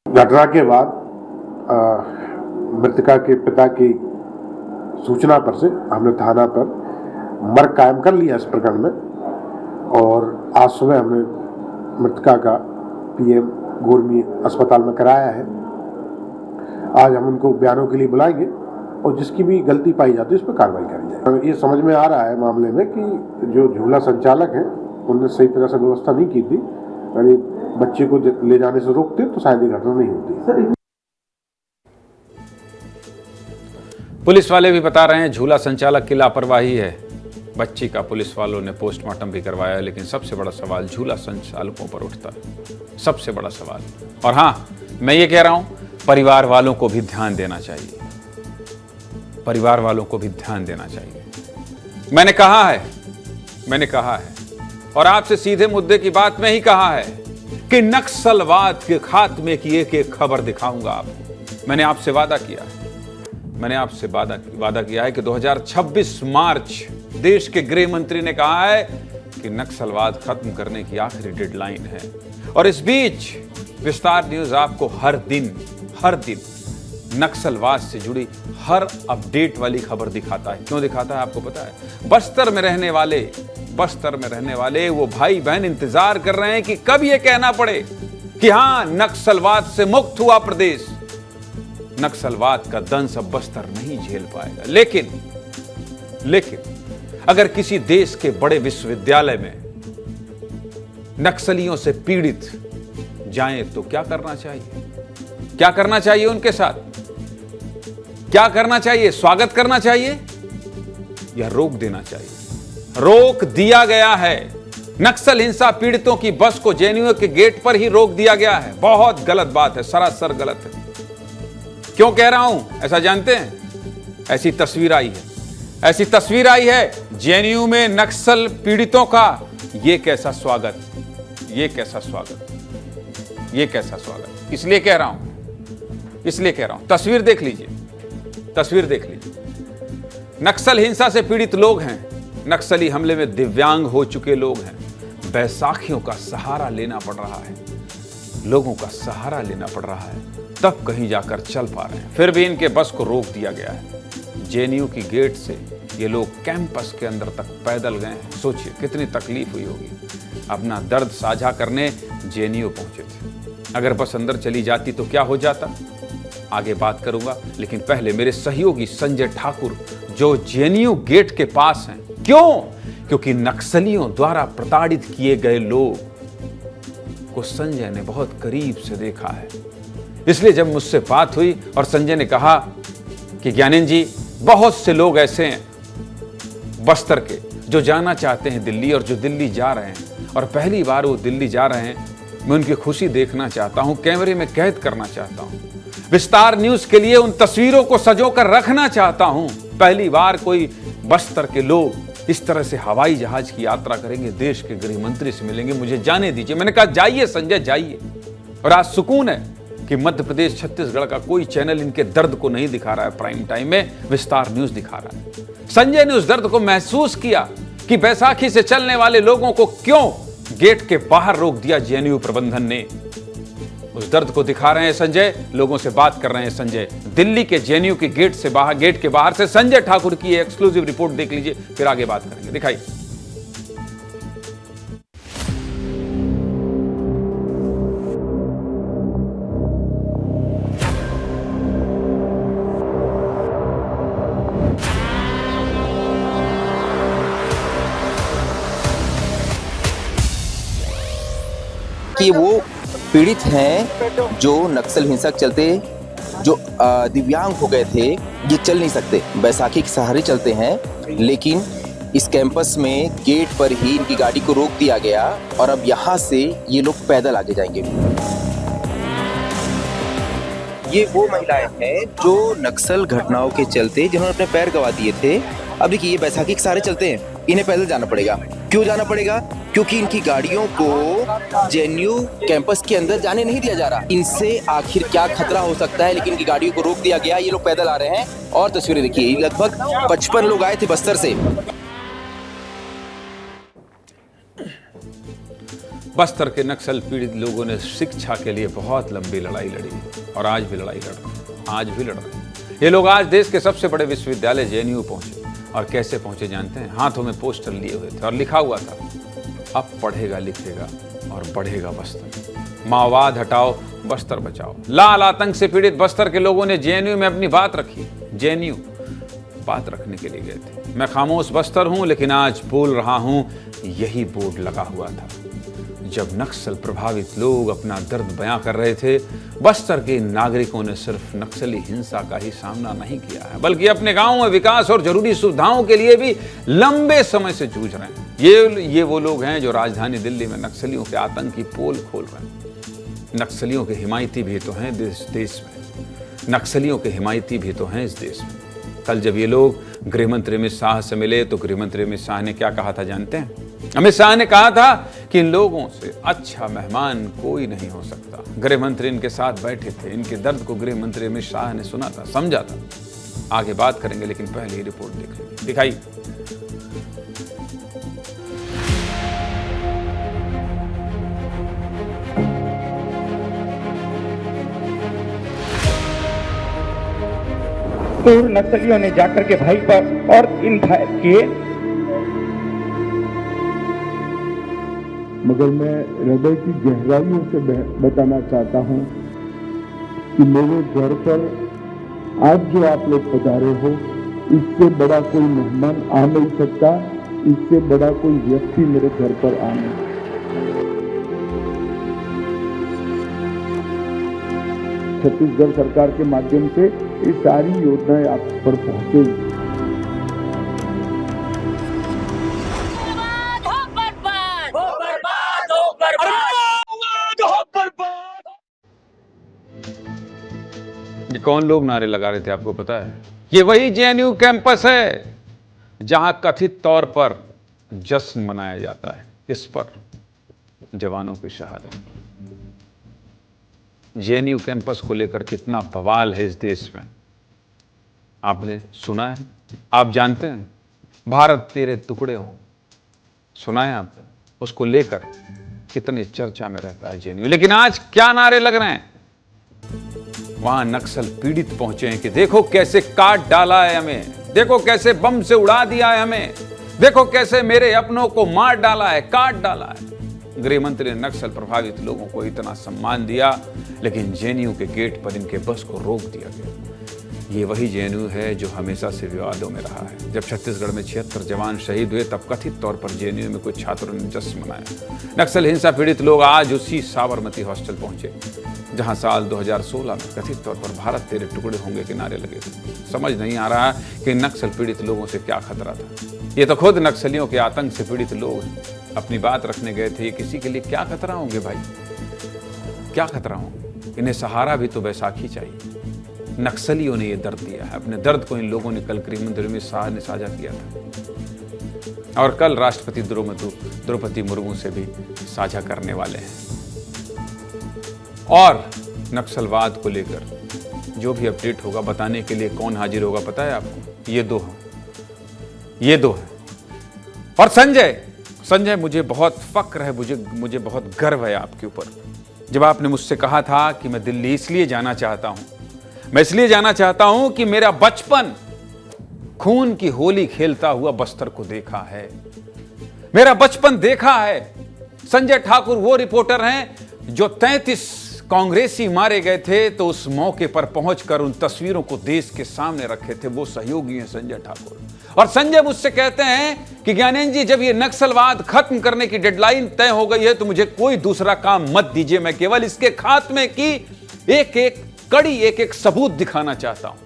घटना के बाद मृतका के पिता की सूचना पर से हमने थाना पर मर्ग कायम कर लिया इस प्रकरण में, और आज सुबह हमने मृतका का पीएम गोरमी अस्पताल में कराया है। आज हम उनको बयानों के लिए बुलाएंगे और जिसकी भी गलती पाई जाती है उस पर कार्रवाई करी जाए। ये समझ में आ रहा है मामले में कि जो झूला संचालक हैं उनने सही तरह से व्यवस्था नहीं की थी। अगर बच्चे को ले जाने से रोकते तो शायद ये घटना नहीं होती। पुलिस वाले भी बता रहे हैं झूला संचालक की लापरवाही है। बच्ची का पुलिस वालों ने पोस्टमार्टम भी करवाया, लेकिन सबसे बड़ा सवाल झूला संचालकों पर उठता है, सबसे बड़ा सवाल। और हां, मैं ये कह रहा हूं, परिवार वालों को भी ध्यान देना चाहिए, परिवार वालों को भी ध्यान देना चाहिए। मैंने कहा है और आपसे सीधे मुद्दे की बात में ही कहा है कि नक्सलवाद के खात्मे की एक खबर दिखाऊंगा आपको। मैंने आपसे वादा किया है कि 2026 मार्च देश के गृह मंत्री ने कहा है कि नक्सलवाद खत्म करने की आखिरी डेडलाइन है। और इस बीच विस्तार न्यूज आपको हर दिन नक्सलवाद से जुड़ी हर अपडेट वाली खबर दिखाता है। क्यों दिखाता है आपको पता है? बस्तर में रहने वाले वो भाई बहन इंतजार कर रहे हैं कि कब ये कहना पड़े कि हां, नक्सलवाद से मुक्त हुआ प्रदेश। नक्सलवाद का दंश अब बस्तर नहीं झेल पाएगा। लेकिन अगर किसी देश के बड़े विश्वविद्यालय में नक्सलियों से पीड़ित जाएं तो क्या करना चाहिए उनके साथ? क्या करना चाहिए? स्वागत करना चाहिए या रोक देना चाहिए? रोक दिया गया है। नक्सल हिंसा पीड़ितों की बस को जेएनयू के गेट पर ही रोक दिया गया है। बहुत गलत बात है, सरासर गलत है। क्यों कह रहा हूं ऐसा जानते हैं? ऐसी तस्वीर आई है जेएनयू में नक्सल पीड़ितों का। ये कैसा स्वागत। इसलिए कह रहा हूं, तस्वीर देख लीजिए। नक्सल हिंसा से पीड़ित लोग हैं, नक्सली हमले में दिव्यांग हो चुके लोग हैं। बैसाखियों का सहारा लेना पड़ रहा है, लोगों का सहारा लेना पड़ रहा है, तब कहीं जाकर चल पा रहे हैं। फिर भी इनके बस को रोक दिया गया है। जेएनयू की गेट से ये लोग कैंपस के अंदर तक पैदल गए हैं। सोचिए कितनी तकलीफ हुई होगी। अपना दर्द साझा करने जेएनयू पहुंचे थे। अगर बस अंदर चली जाती तो क्या हो जाता, आगे बात करूंगा, लेकिन पहले मेरे सहयोगी संजय ठाकुर जो जेएनयू गेट के पास हैं। क्यों? क्योंकि नक्सलियों द्वारा प्रताड़ित किए गए लोग को संजय ने बहुत करीब से देखा है। इसलिए जब मुझसे बात हुई और संजय ने कहा कि ज्ञानेंद्र जी, बहुत से लोग ऐसे हैं बस्तर के जो जाना चाहते हैं दिल्ली और जो दिल्ली जा रहे हैं और पहली बार वो दिल्ली जा रहे हैं, मैं उनकी खुशी देखना चाहता हूं, कैमरे में कैद करना चाहता हूं, विस्तार न्यूज के लिए उन तस्वीरों को सजोकर रखना चाहता हूं। पहली बार कोई बस्तर के लोग इस तरह से हवाई जहाज की यात्रा करेंगे, देश के गृह मंत्री से मिलेंगे, मुझे जाने दीजिए। मैंने कहा जाइए संजय जाइए। और आज सुकून है कि मध्य प्रदेश छत्तीसगढ़ का कोई चैनल इनके दर्द को नहीं दिखा रहा है प्राइम टाइम में, विस्तार न्यूज दिखा रहा है। संजय ने उस दर्द को महसूस किया कि बैसाखी से चलने वाले लोगों को क्यों गेट के बाहर रोक दिया जेएनयू प्रबंधन ने। उस दर्द को दिखा रहे हैं संजय, लोगों से बात कर रहे हैं संजय। दिल्ली के जेएनयू के गेट के बाहर से संजय ठाकुर की एक्सक्लूसिव रिपोर्ट देख लीजिए, फिर आगे बात करेंगे। दिखाइए। कि वो पीड़ित हैं जो नक्सल हिंसा के चलते जो दिव्यांग हो गए थे, ये चल नहीं सकते, बैसाखी के सहारे चलते हैं, लेकिन इस कैंपस में गेट पर ही इनकी गाड़ी को रोक दिया गया और अब यहाँ से ये लोग पैदल आगे जाएंगे। ये वो महिलाएं हैं जो नक्सल घटनाओं के चलते जिन्होंने अपने पैर गंवा दिए थे। अब देखिए ये बैसाखी के सहारे चलते हैं, इन्हें पैदल जाना पड़ेगा। क्यों जाना पड़ेगा? क्योंकि इनकी गाड़ियों को जेएनयू कैंपस के अंदर जाने नहीं दिया जा रहा। इनसे आखिर क्या खतरा हो सकता है, लेकिन इनकी गाड़ियों को रोक दिया गया। ये लोग पैदल आ रहे हैं और तस्वीरें देखिए, लगभग 55 लोग आए थे बस्तर से। बस्तर के नक्सल पीड़ित लोगों ने शिक्षा के लिए बहुत लंबी लड़ाई लड़ी और आज भी लड़ाई लड़ रहे हैं, आज भी लड़ रहे हैं। ये लोग आज देश के सबसे बड़े विश्वविद्यालय जेएनयू पहुंचे और कैसे पहुंचे जानते हैं? हाथों में पोस्टर लिए हुए थे और लिखा हुआ था, अब पढ़ेगा लिखेगा और बढ़ेगा बस्तर, माओवाद हटाओ बस्तर बचाओ। लाल आतंक से पीड़ित बस्तर के लोगों ने जेएनयू में अपनी बात रखी। जेएनयू बात रखने के लिए गए थे। मैं खामोश बस्तर हूं लेकिन आज बोल रहा हूं, यही बोर्ड लगा हुआ था जब नक्सल प्रभावित लोग अपना दर्द बयां कर रहे थे। बस्तर के नागरिकों ने सिर्फ नक्सली हिंसा का ही सामना नहीं किया है, बल्कि अपने गांव में विकास और जरूरी सुविधाओं के लिए भी लंबे समय से जूझ रहे हैं। ये वो लोग हैं जो राजधानी दिल्ली में नक्सलियों के आतंक की पोल खोल रहे हैं। नक्सलियों के हिमायती भी तो हैं देश में, नक्सलियों के हिमायती भी तो हैं इस देश में। कल जब ये लोग गृह मंत्री अमित शाह से मिले तो गृह मंत्री अमित शाह ने क्या कहा था जानते हैं? अमित शाह ने कहा था कि इन लोगों से अच्छा मेहमान कोई नहीं हो सकता। गृह मंत्री इनके साथ बैठे थे, इनके दर्द को गृह मंत्री अमित शाह ने सुना था, समझा था। आगे बात करेंगे लेकिन पहले ही रिपोर्ट देख लेंगे। दिखाइए। तो नक्सलियों ने जाकर के भाई पर और इन भाई के, मगर मैं हृदय की गहराइयों से बताना चाहता हूं कि मेरे घर पर आज जो आप लोग पधारे हो, इससे बड़ा कोई मेहमान आ नहीं सकता, इससे बड़ा कोई व्यक्ति मेरे घर पर आ नहीं। छत्तीसगढ़ सरकार के माध्यम से ये सारी योजनाएं आप पर पहुंचेगी। ये कौन लोग नारे लगा रहे थे आपको पता है? ये वही जेएनयू कैंपस है जहां कथित तौर पर जश्न मनाया जाता है, इस पर जवानों की शहादत। जेएनयू कैंपस को लेकर कितना बवाल है इस देश में, आपने सुना है? आप जानते हैं भारत तेरे टुकड़े हो, सुना है आपने? उसको लेकर कितनी चर्चा में रहता है जेएनयू। लेकिन आज क्या नारे लग रहे हैं? वहां नक्सल पीड़ित पहुंचे हैं कि देखो कैसे काट डाला है हमें, देखो कैसे बम से उड़ा दिया है हमें, देखो कैसे मेरे अपनों को मार डाला है, काट डाला है। गृह मंत्री ने नक्सल प्रभावित लोगों को इतना सम्मान दिया, लेकिन जेएनयू के गेट पर इनके बस को रोक दिया गया। ये वही जेएनयू है जो हमेशा से विवादों में रहा है। जब छत्तीसगढ़ में 76 जवान शहीद हुए, तब कथित तौर पर जेएनयू में कुछ छात्रों ने जश्न मनाया। नक्सल हिंसा पीड़ित लोग आज उसी साबरमती हॉस्टल पहुंचे, जहां साल 2016 में कथित तौर पर भारत तेरे टुकड़े होंगे के नारे लगे थे। समझ नहीं आ रहा कि नक्सल पीड़ित लोगों से क्या खतरा था। ये तो खुद नक्सलियों के आतंक से पीड़ित लोग अपनी बात रखने गए थे। किसी के लिए क्या खतरा होंगे भाई, क्या खतरा होंगे? इन्हें सहारा भी तो बैसाखी चाहिए। नक्सलियों ने ये दर्द दिया है। अपने दर्द को इन लोगों ने कल गृह मंत्री अमित शाह ने साझा किया था, और कल राष्ट्रपति द्रौपदी मुर्मू से भी साझा करने वाले हैं। और नक्सलवाद को लेकर जो भी अपडेट होगा बताने के लिए कौन हाजिर होगा पता है आपको? ये दो हैं। और संजय, मुझे बहुत फक्र है, मुझे बहुत गर्व है आपके ऊपर। जब आपने मुझसे कहा था कि मैं दिल्ली इसलिए जाना चाहता हूं, मैं इसलिए जाना चाहता हूं कि मेरा बचपन खून की होली खेलता हुआ बस्तर को देखा है, मेरा बचपन देखा है। संजय ठाकुर वो रिपोर्टर हैं जो 33 कांग्रेसी मारे गए थे, तो उस मौके पर पहुंचकर उन तस्वीरों को देश के सामने रखे थे। वो सहयोगी हैं संजय ठाकुर। और संजय मुझसे कहते हैं कि ज्ञानेंद्र जी, जब ये नक्सलवाद खत्म करने की डेडलाइन तय हो गई है, तो मुझे कोई दूसरा काम मत दीजिए, मैं केवल इसके खात्मे की एक एक कड़ी, एक एक सबूत दिखाना चाहता हूं।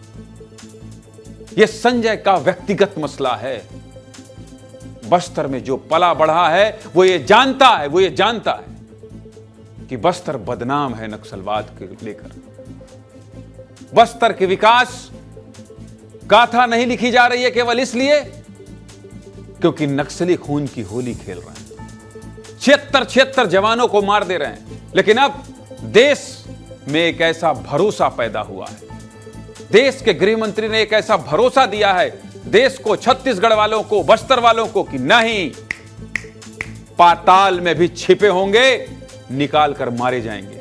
यह संजय का व्यक्तिगत मसला है। बस्तर में जो पला बढ़ा है वो ये जानता है कि बस्तर बदनाम है नक्सलवाद के लेकर। बस्तर के विकास गाथा नहीं लिखी जा रही है केवल इसलिए क्योंकि नक्सली खून की होली खेल रहे हैं। 76 जवानों को मार दे रहे हैं, लेकिन अब देश में एक ऐसा भरोसा पैदा हुआ है। देश के गृह मंत्री ने एक ऐसा भरोसा दिया है देश को, छत्तीसगढ़ वालों को, बस्तर वालों को, कि नहीं, पाताल में भी छिपे होंगे, निकाल कर मारे जाएंगे।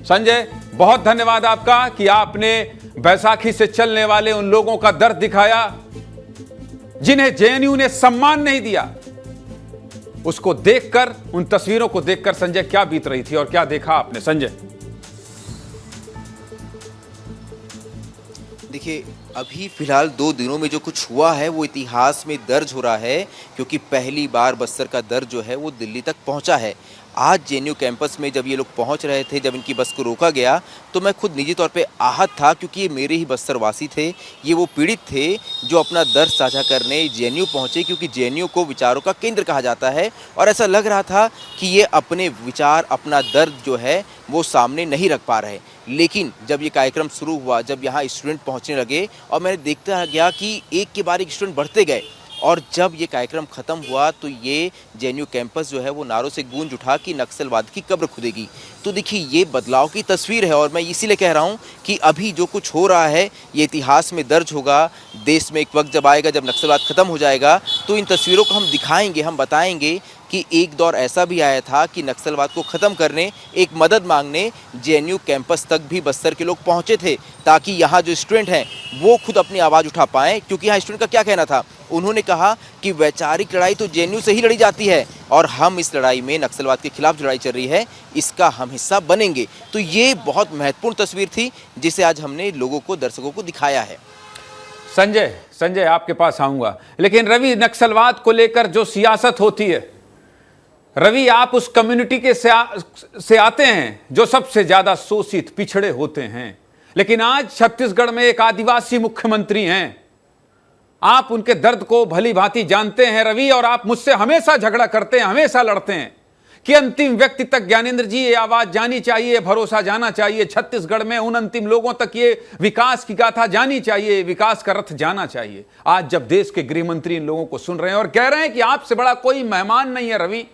संजय, बहुत धन्यवाद आपका कि आपने बैसाखी से चलने वाले उन लोगों का दर्द दिखाया जिन्हें जेएनयू ने सम्मान नहीं दिया। उसको देखकर, उन तस्वीरों को देखकर संजय क्या बीत रही थी और क्या देखा आपने संजय? देखिए, अभी फिलहाल 2 दिनों में जो कुछ हुआ है वो इतिहास में दर्ज हो रहा है, क्योंकि पहली बार बस्तर का दर्द जो है वो दिल्ली तक पहुंचा है। आज जेएनयू कैंपस में जब ये लोग पहुंच रहे थे, जब इनकी बस को रोका गया, तो मैं खुद निजी तौर पे आहत था, क्योंकि ये मेरे ही बस्तरवासी थे। ये वो पीड़ित थे जो अपना दर्द साझा करने जेएनयू पहुंचे, क्योंकि जेएनयू को विचारों का केंद्र कहा जाता है। और ऐसा लग रहा था कि ये अपने विचार, अपना दर्द जो है वो सामने नहीं रख पा रहे। लेकिन जब ये कार्यक्रम शुरू हुआ, जब यहाँ स्टूडेंट पहुँचने लगे, और मैंने देखता गया कि एक के बाद एक स्टूडेंट बढ़ते गए, और जब ये कार्यक्रम ख़त्म हुआ तो ये जेएनयू कैंपस जो है वो नारों से गूंज उठा कि नक्सलवाद की कब्र खुदेगी। तो देखिए, ये बदलाव की तस्वीर है, और मैं इसीलिए कह रहा हूँ कि अभी जो कुछ हो रहा है ये इतिहास में दर्ज होगा। देश में एक वक्त जब आएगा, जब नक्सलवाद ख़त्म हो जाएगा, तो इन तस्वीरों को हम दिखाएंगे, हम बताएंगे कि एक दौर ऐसा भी आया था कि नक्सलवाद को ख़त्म करने, एक मदद मांगने जेएनयू कैंपस तक भी बस्तर के लोग पहुँचे थे, ताकि यहाँ जो स्टूडेंट हैं वो खुद अपनी आवाज़ उठा पाएँ। क्योंकि यहाँ स्टूडेंट का क्या कहना था, उन्होंने कहा कि वैचारिक लड़ाई तो जेएनयू से ही लड़ी जाती है, और हम इस लड़ाई में, नक्सलवाद के खिलाफ जो लड़ाई चल रही है, इसका हम हिस्सा बनेंगे। तो ये बहुत महत्वपूर्ण तस्वीर थी जिसे आज हमने लोगों को, दर्शकों को दिखाया है। संजय आपके पास आऊंगा, लेकिन रवि, नक्सलवाद को लेकर जो सियासत होती है, रवि, आप उस कम्युनिटी के से आते हैं जो सबसे ज्यादा शोषित, पिछड़े होते हैं, लेकिन आज छत्तीसगढ़ में एक आदिवासी मुख्यमंत्री हैं। आप उनके दर्द को भली भांति जानते हैं रवि, और आप मुझसे हमेशा झगड़ा करते हैं, हमेशा लड़ते हैं कि अंतिम व्यक्ति तक, ज्ञानेंद्र जी, ये आवाज जानी चाहिए, भरोसा जाना चाहिए। छत्तीसगढ़ में उन अंतिम लोगों तक ये विकास की गाथा जानी चाहिए, विकास का रथ जाना चाहिए। आज जब देश के गृह मंत्री इन लोगों को सुन रहे हैं और कह रहे हैं कि आपसे बड़ा कोई मेहमान नहीं है रवि,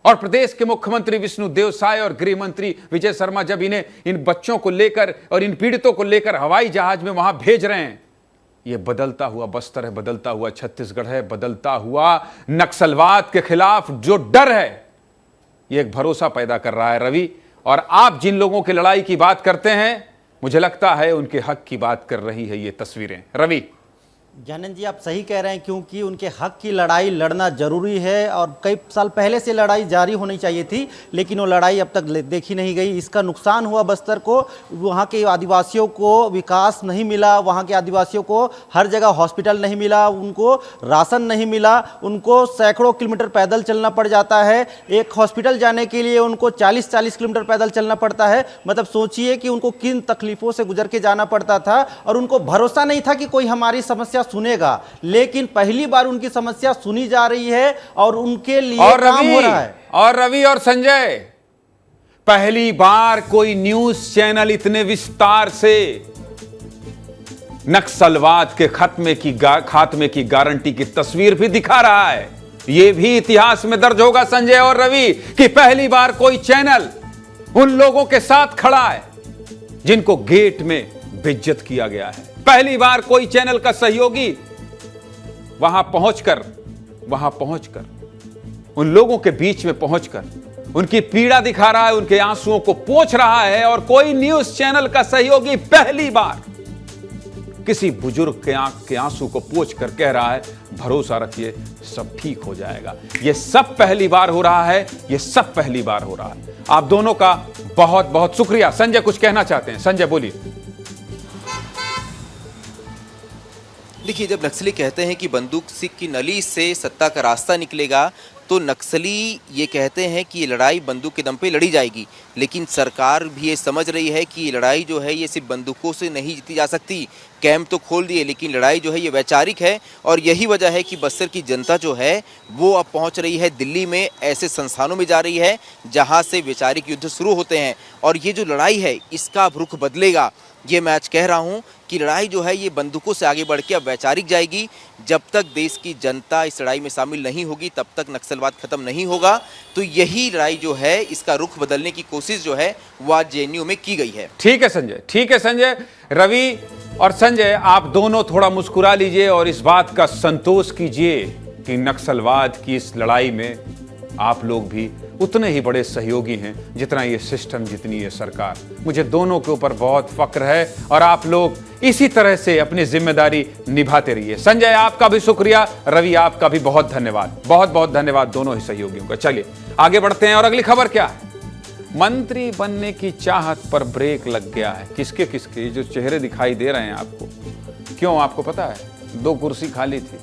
और प्रदेश के मुख्यमंत्री विष्णुदेव साय और गृह मंत्री विजय शर्मा जब इन्हें, इन बच्चों को लेकर और इन पीड़ितों को लेकर हवाई जहाज में वहां भेज रहे हैं, ये बदलता हुआ बस्तर है, बदलता हुआ छत्तीसगढ़ है, बदलता हुआ नक्सलवाद के खिलाफ जो डर है, ये एक भरोसा पैदा कर रहा है रवि। और आप जिन लोगों की लड़ाई की बात करते हैं, मुझे लगता है उनके हक की बात कर रही है ये तस्वीरें। रवि, ज्ञानंद जी, आप सही कह रहे हैं, क्योंकि उनके हक की लड़ाई लड़ना जरूरी है और कई साल पहले से लड़ाई जारी होनी चाहिए थी, लेकिन वो लड़ाई अब तक देखी नहीं गई। इसका नुकसान हुआ बस्तर को, वहाँ के आदिवासियों को विकास नहीं मिला, वहाँ के आदिवासियों को हर जगह हॉस्पिटल नहीं मिला, उनको राशन नहीं मिला, उनको सैकड़ों किलोमीटर पैदल चलना पड़ जाता है। एक हॉस्पिटल जाने के लिए उनको 40-40 किलोमीटर पैदल चलना पड़ता है। मतलब सोचिए कि उनको किन तकलीफों से गुजर के जाना पड़ता था, और उनको भरोसा नहीं था कि कोई हमारी समस्या सुनेगा। लेकिन पहली बार उनकी समस्या सुनी जा रही है और उनके लिए काम हो रहा है। और रवि और संजय, पहली बार कोई न्यूज चैनल इतने विस्तार से नक्सलवाद के खात्मे की गारंटी की तस्वीर भी दिखा रहा है। यह भी इतिहास में दर्ज होगा संजय और रवि कि पहली बार कोई चैनल उन लोगों के साथ खड़ा है जिनको गेट में बेइज्जत किया गया है। पहली बार कोई चैनल का सहयोगी वहां पहुंचकर उन लोगों के बीच में पहुंचकर उनकी पीड़ा दिखा रहा है, उनके आंसुओं को पोंछ रहा है। और कोई न्यूज चैनल का सहयोगी पहली बार किसी बुजुर्ग के आंख के आंसू को पोंछ कर कह रहा है, भरोसा रखिए सब ठीक हो जाएगा। यह सब पहली बार हो रहा है, यह सब पहली बार हो रहा है। आप दोनों का बहुत बहुत शुक्रिया। संजय कुछ कहना चाहते हैं? संजय बोलिए। देखिए, जब नक्सली कहते हैं कि बंदूक सिख की नली से सत्ता का रास्ता निकलेगा, तो नक्सली ये कहते हैं कि ये लड़ाई बंदूक के दम पे लड़ी जाएगी। लेकिन सरकार भी ये समझ रही है कि ये लड़ाई जो है ये सिर्फ बंदूकों से नहीं जीती जा सकती। कैंप तो खोल दिए, लेकिन लड़ाई जो है ये वैचारिक है। और यही वजह है कि बस्तर की जनता जो है वो अब पहुंच रही है दिल्ली में, ऐसे संस्थानों में जा रही है जहां से वैचारिक युद्ध शुरू होते हैं। और ये जो लड़ाई है इसका अब रुख बदलेगा। ये मैं आज कह रहा हूँ कि लड़ाई जो है ये बंदूकों से आगे बढ़ के अब वैचारिक जाएगी। जब तक देश की जनता इस लड़ाई में शामिल नहीं होगी तब तक नक्सलवाद खत्म नहीं होगा। तो यही लड़ाई जो है इसका रुख बदलने की कोशिश जो है वो आज जेएनयू में की गई है। ठीक है संजय, ठीक है संजय। रवि और संजय, आप दोनों थोड़ा मुस्कुरा लीजिए और इस बात का संतोष कीजिए कि नक्सलवाद की इस लड़ाई में आप लोग भी उतने ही बड़े सहयोगी हैं जितना ये सिस्टम, जितनी ये सरकार। मुझे दोनों के ऊपर बहुत फक्र है और आप लोग इसी तरह से अपनी जिम्मेदारी निभाते रहिए। संजय आपका भी शुक्रिया, रवि आपका भी बहुत धन्यवाद, बहुत बहुत धन्यवाद दोनों ही सहयोगियों का। चलिए आगे बढ़ते हैं और अगली खबर क्या है? मंत्री बनने की चाहत पर ब्रेक लग गया है। किसके किसके? जो चेहरे दिखाई दे रहे हैं आपको, क्यों आपको पता है? 2 कुर्सी खाली थी।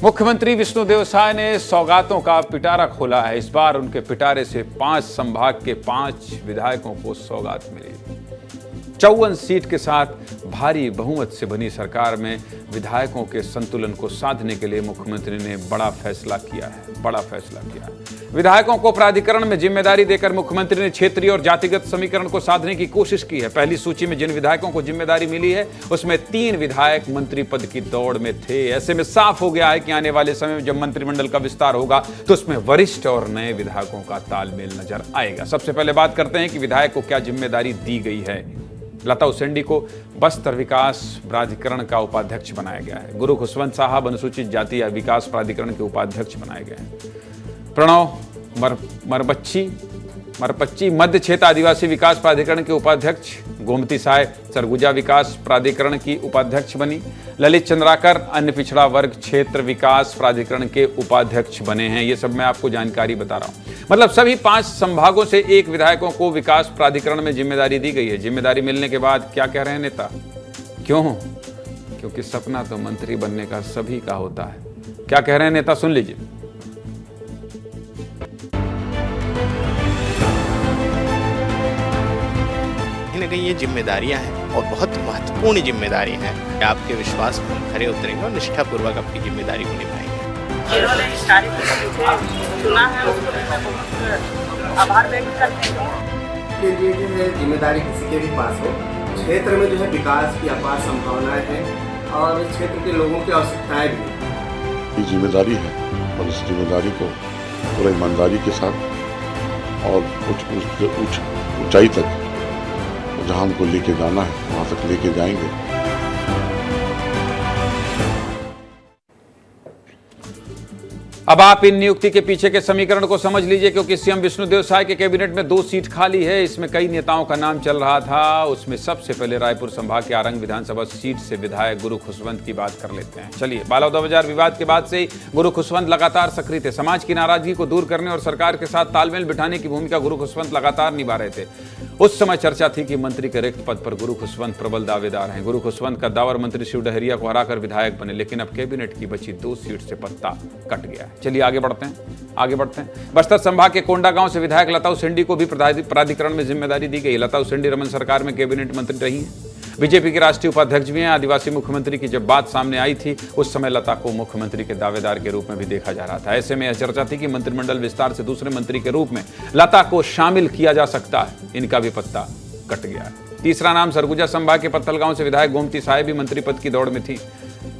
मुख्यमंत्री विष्णुदेव साय ने सौगातों का पिटारा खोला है। इस बार उनके पिटारे से 5 संभाग के 5 विधायकों को सौगात मिली। 54 सीट के साथ भारी बहुमत से बनी सरकार में विधायकों के संतुलन को साधने के लिए मुख्यमंत्री ने बड़ा फैसला किया है। विधायकों को प्राधिकरण में जिम्मेदारी देकर मुख्यमंत्री ने क्षेत्रीय और जातिगत समीकरण को साधने की कोशिश की है। पहली सूची में जिन विधायकों को जिम्मेदारी मिली है उसमें 3 विधायक मंत्री पद की दौड़ में थे। ऐसे में साफ हो गया है कि आने वाले समय में जब मंत्रिमंडल का विस्तार होगा तो उसमें वरिष्ठ और नए विधायकों का तालमेल नजर आएगा। सबसे पहले बात करते हैं कि विधायक को क्या जिम्मेदारी दी गई है। लता उसेंडी को बस्तर विकास प्राधिकरण का उपाध्यक्ष बनाया गया है। गुरु खुशवंत साहब अनुसूचित जाति विकास प्राधिकरण के उपाध्यक्ष बनाए गए हैं। प्रणव मरपच्ची मध्य क्षेत्र आदिवासी विकास प्राधिकरण के उपाध्यक्ष। गोमती साय सरगुजा विकास प्राधिकरण की उपाध्यक्ष बनी। ललित चंद्राकर अन्य पिछड़ा वर्ग क्षेत्र विकास प्राधिकरण के उपाध्यक्ष बने हैं। ये सब मैं आपको जानकारी बता रहा हूं। मतलब सभी 5 संभागों से 1 विधायकों को विकास प्राधिकरण में जिम्मेदारी दी गई है। जिम्मेदारी मिलने के बाद क्या कह रहे हैं नेता? क्यों? क्योंकि सपना तो मंत्री बनने का सभी का होता है। क्या कह रहे हैं नेता, सुन लीजिए। कहीं ये जिम्मेदारियां हैं और बहुत महत्वपूर्ण जिम्मेदारियां हैं। आपके विश्वास पर खरे उतरेंगे और निष्ठापूर्वक अपनी जिम्मेदारी को निभाएंगे। जिन्होंने इस कार्य को चुना है उसको आभार व्यक्त करते हैं। के लिए जो है जिम्मेदारी किसी के भी पास हो, क्षेत्र में जो है विकास की अपार संभावनाएं हैं और इस क्षेत्र के लोगों की आवश्यकताएं भी। ये जिम्मेदारी है और इस जिम्मेदारी को पूरा ईमानदारी के साथ और ऊंचाई तक जहां हमको लेके जाना है वहां तक लेके जाएंगे। अब आप इन नियुक्ति के पीछे के समीकरण को समझ लीजिए, क्योंकि सीएम विष्णुदेव साय के कैबिनेट में 2 सीट खाली है। इसमें कई नेताओं का नाम चल रहा था। उसमें सबसे पहले रायपुर संभाग के आरंग विधानसभा सीट से विधायक गुरु खुशवंत की बात कर लेते हैं। चलिए, बालौदा बाजार विवाद के बाद से ही गुरु खुशवंत लगातार सक्रिय थे। समाज की नाराजगी को दूर करने और सरकार के साथ तालमेल बिठाने की भूमिका गुरु खुशवंत लगातार निभा रहे थे। उस समय चर्चा थी कि मंत्री के रिक्त पद पर गुरु खुशवंत प्रबल दावेदार हैं। गुरु खुशवंत का दावर मंत्री शिव डहरिया को हराकर विधायक बने, लेकिन अब कैबिनेट की बची 2 सीट से पत्ता कट गया है। चलिए आगे बढ़ते हैं। बस्तर संभाग के कोंडा गांव से विधायक लता उसेंडी को भी प्राधिकरण में जिम्मेदारी दी गई। लता उसेंडी रमन सरकार में कैबिनेट मंत्री रही हैं। बीजेपी के राष्ट्रीय उपाध्यक्ष भी हैं। आदिवासी मुख्यमंत्री की जब बात सामने आई थी, उस समय लता को मुख्यमंत्री के दावेदार के रूप में भी देखा जा रहा था। ऐसे में यह चर्चा थी कि मंत्रिमंडल विस्तार से दूसरे मंत्री के रूप में लता को शामिल किया जा सकता है। इनका भी पत्ता कट गया है। तीसरा नाम सरगुजा संभाग के पत्थल गांव से विधायक गोमती साय भी मंत्री पद की दौड़ में थी।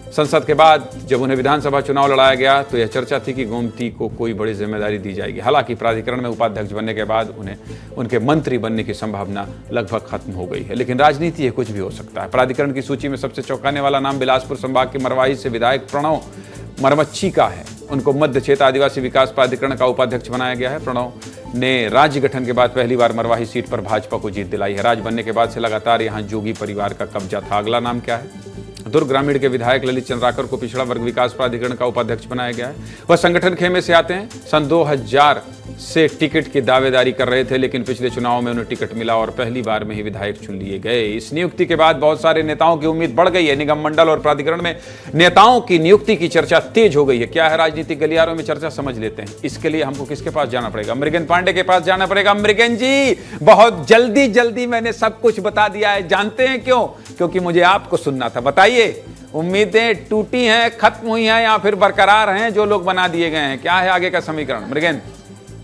संसद के बाद जब उन्हें विधानसभा चुनाव लड़ाया गया तो यह चर्चा थी कि गोमती को कोई बड़ी जिम्मेदारी दी जाएगी। हालांकि प्राधिकरण में उपाध्यक्ष बनने के बाद उन्हें उनके मंत्री बनने की संभावना लगभग खत्म हो गई है। लेकिन राजनीति है, कुछ भी हो सकता है। प्राधिकरण की सूची में सबसे चौंकाने वाला नाम बिलासपुर संभाग के मरवाही से विधायक प्रणव मरमच्छी का है। उनको मध्य क्षेत्र आदिवासी विकास प्राधिकरण का उपाध्यक्ष बनाया गया है। प्रणव ने राज्य गठन के बाद पहली बार मरवाही सीट पर भाजपा को जीत दिलाई है। राज्य बनने के बाद से लगातार यहां जोगी परिवार का कब्जा था। अगला नाम क्या है? दुर्ग ग्रामीण के विधायक ललित चंद्राकर को पिछड़ा वर्ग विकास प्राधिकरण का उपाध्यक्ष बनाया गया है। वह संगठन खेमे से आते हैं। सन 2000 से टिकट की दावेदारी कर रहे थे, लेकिन पिछले चुनाव में उन्हें टिकट मिला और पहली बार में ही विधायक चुन लिए गए। इस नियुक्ति के बाद बहुत सारे नेताओं की उम्मीद बढ़ गई है। निगम मंडल और प्राधिकरण में नेताओं की नियुक्ति की चर्चा तेज हो गई है। क्या है राजनीतिक गलियारों में चर्चा, समझ लेते हैं। इसके लिए हमको किसके पास जाना पड़ेगा? मृगेन पांडे के पास जाना पड़ेगा। मृगेन जी, बहुत जल्दी मैंने सब कुछ बता दिया है। जानते हैं क्यों? क्योंकि मुझे आपको सुनना था। बताइए, उम्मीदें टूटी हैं, खत्म हुई हैं, या फिर बरकरार हैं जो लोग बना दिए गए हैं? क्या है आगे का समीकरण? मृगेन,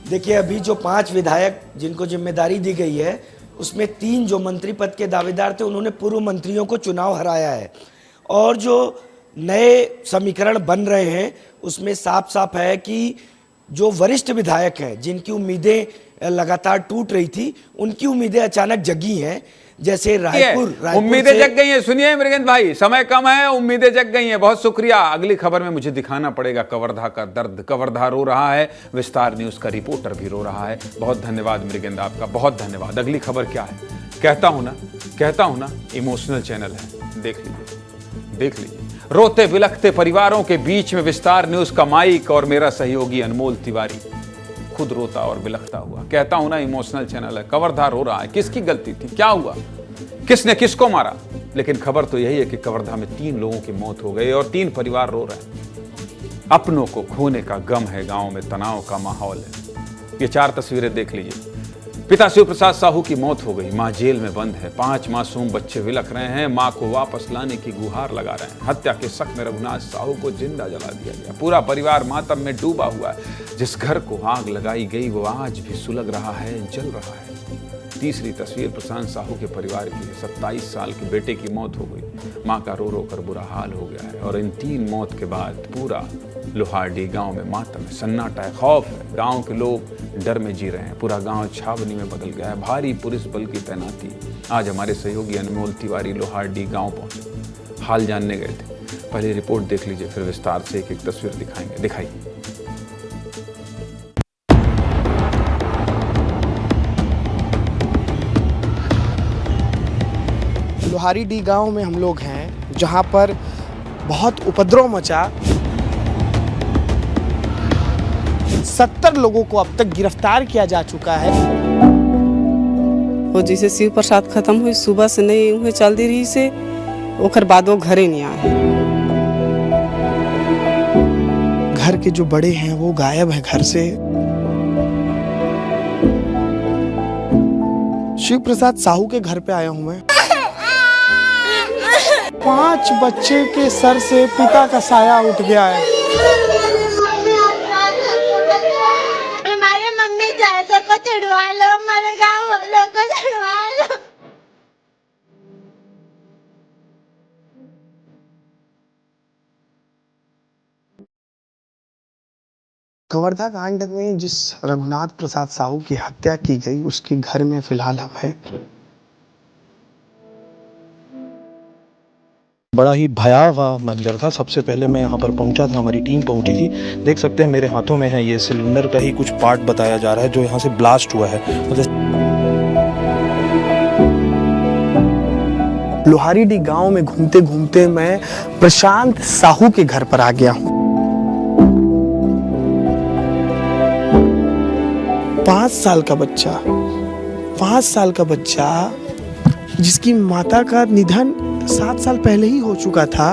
देखिए, अभी जो 5 विधायक जिनको जिम्मेदारी दी गई है, उसमें 3 जो मंत्री पद के दावेदार थे, उन्होंने पूर्व मंत्रियों को चुनाव हराया है। और जो नए समीकरण बन रहे हैं, उसमें साफ साफ है कि जो वरिष्ठ विधायक हैं, जिनकी उम्मीदें लगातार टूट रही थी, उनकी उम्मीदें अचानक जगी हैं। जैसे रायपुर उम्मीदें जग गई हैं। सुनिए मृगेन भाई, समय कम है, उम्मीदें जग गई हैं। बहुत शुक्रिया। अगली खबर में मुझे दिखाना पड़ेगा कवर्धा का दर्द। कवर्धा रो रहा है, विस्तार न्यूज का रिपोर्टर भी रो रहा है। बहुत धन्यवाद मृगेन, आपका बहुत धन्यवाद। अगली खबर क्या है? कहता हूं ना, इमोशनल चैनल है। देख लीजिए। रोते बिलखते परिवारों के बीच में विस्तार न्यूज का माइक और मेरा सहयोगी अनमोल तिवारी खुद रोता और बिलखता हुआ। कहता हूं ना, इमोशनल चैनल है। कवर्धा रो रहा है। किसकी गलती थी? क्या हुआ? किसने किसको मारा? लेकिन खबर तो यही है कि कवर्धा में 3 लोगों की मौत हो गई और 3 परिवार रो रहे हैं। अपनों को खोने का गम है, गांव में तनाव का माहौल है। ये 4 तस्वीरें देख लीजिए। पिता शिव प्रसाद साहू की मौत हो गई। मां जेल में बंद है। 5 मासूम बच्चे विलख रहे हैं। मां को वापस लाने की गुहार लगा रहे हैं। हत्या के शक में रघुनाथ साहू को जिंदा जला दिया गया। पूरा परिवार मातम में डूबा हुआ है। जिस घर को आग लगाई गई वो आज भी सुलग रहा है, जल रहा है। तीसरी तस्वीर प्रशांत साहू के परिवार की है। 27 साल के बेटे की मौत हो गई। मां का रो रो कर बुरा हाल हो गया है। और इन 3 मौत के बाद पूरा लोहारडी गांव में मातम है, सन्नाटा है, खौफ है। गांव के लोग डर में जी रहे हैं। पूरा गांव छावनी में बदल गया है। भारी पुलिस बल की तैनाती। आज हमारे सहयोगी अनमोल तिवारी लोहारडी गांव पहुंचे, हाल जानने गए थे। पहले रिपोर्ट देख लीजिए, फिर विस्तार से एक तस्वीर दिखाएंगे। दिखाइए। लोहारीडी गांव में हम लोग हैं, जहां पर बहुत उपद्रव मचा। 70 लोगों को अब तक गिरफ्तार किया जा चुका है। वो जैसे शिव प्रसाद खत्म हुई, सुबह से नहीं हुए चल दी रही से, ओकर बाद वो घरे नहीं आए। घर के जो बड़े हैं वो गायब है घर से। शिव प्रसाद साहू के घर पे आया हूं मैं। 5 बच्चे के सर से पिता का साया उठ गया है। हमारे मम्मी जायदा को छुड़वा लो, हमारे गाँव वालों को छुड़वा लो। कवर्धा कांड में जिस रघुनाथ प्रसाद साहू की हत्या की गई, उसके घर में फिलहाल हम हैं। बड़ा ही भयावह मंजर था। सबसे पहले मैं यहाँ पर पहुँचा था, हमारी टीम पहुँची थी। देख सकते हैं मेरे हाथों में है ये सिलेंडर का ही कुछ पार्ट बताया जा रहा है जो यहाँ से ब्लास्ट हुआ है। लोहारीडी गांव में घूमते घूमते मैं प्रशांत साहू के घर पर आ गया हूँ। 5 साल का बच्चा जिसकी माता का निधन 7 साल पहले ही हो चुका था,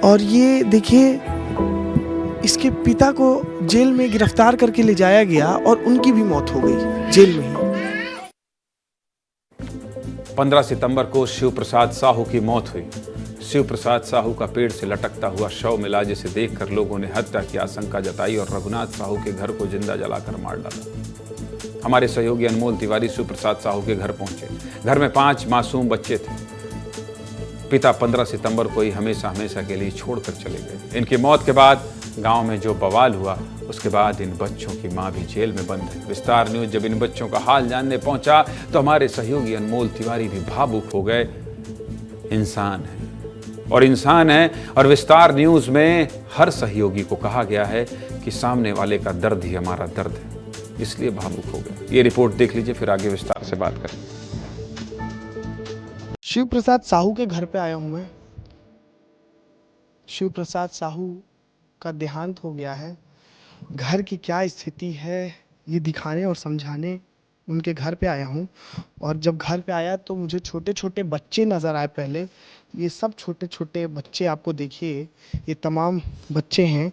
और ये देखिए इसके पिता को जेल में गिरफ्तार करके ले जाया गया और उनकी भी मौत हो गई जेल में ही। 15 सितंबर को शिव प्रसाद साहू की मौत हुई। शिव प्रसाद साहू का पेड़ से लटकता हुआ शव मिला, जिसे देखकर लोगों ने हत्या की आशंका जताई और रघुनाथ साहू के घर को जिंदा जलाकर मार डाला। हमारे सहयोगी अनमोल तिवारी शिव प्रसाद साहू के घर पहुंचे। घर में 5 मासूम बच्चे थे। पिता 15 सितंबर को ही हमेशा के लिए छोड़कर चले गए। इनकी मौत के बाद गांव में जो बवाल हुआ, उसके बाद इन बच्चों की मां भी जेल में बंद है। विस्तार न्यूज जब इन बच्चों का हाल जानने पहुंचा तो हमारे सहयोगी अनमोल तिवारी भी भावुक हो गए। इंसान है और विस्तार न्यूज में हर सहयोगी को कहा गया है कि सामने वाले का दर्द ही हमारा दर्द है, इसलिए भावुक हो गए। ये रिपोर्ट देख लीजिए, फिर आगे विस्तार से बात करें। शिव प्रसाद साहू के घर पे आया हूँ मैं। शिव प्रसाद साहू का देहांत हो गया है। घर की क्या स्थिति है ये दिखाने और समझाने उनके घर पे आया हूँ। और जब घर पे आया तो मुझे छोटे छोटे बच्चे नज़र आए। पहले ये सब छोटे छोटे बच्चे आपको देखिए, ये तमाम बच्चे हैं।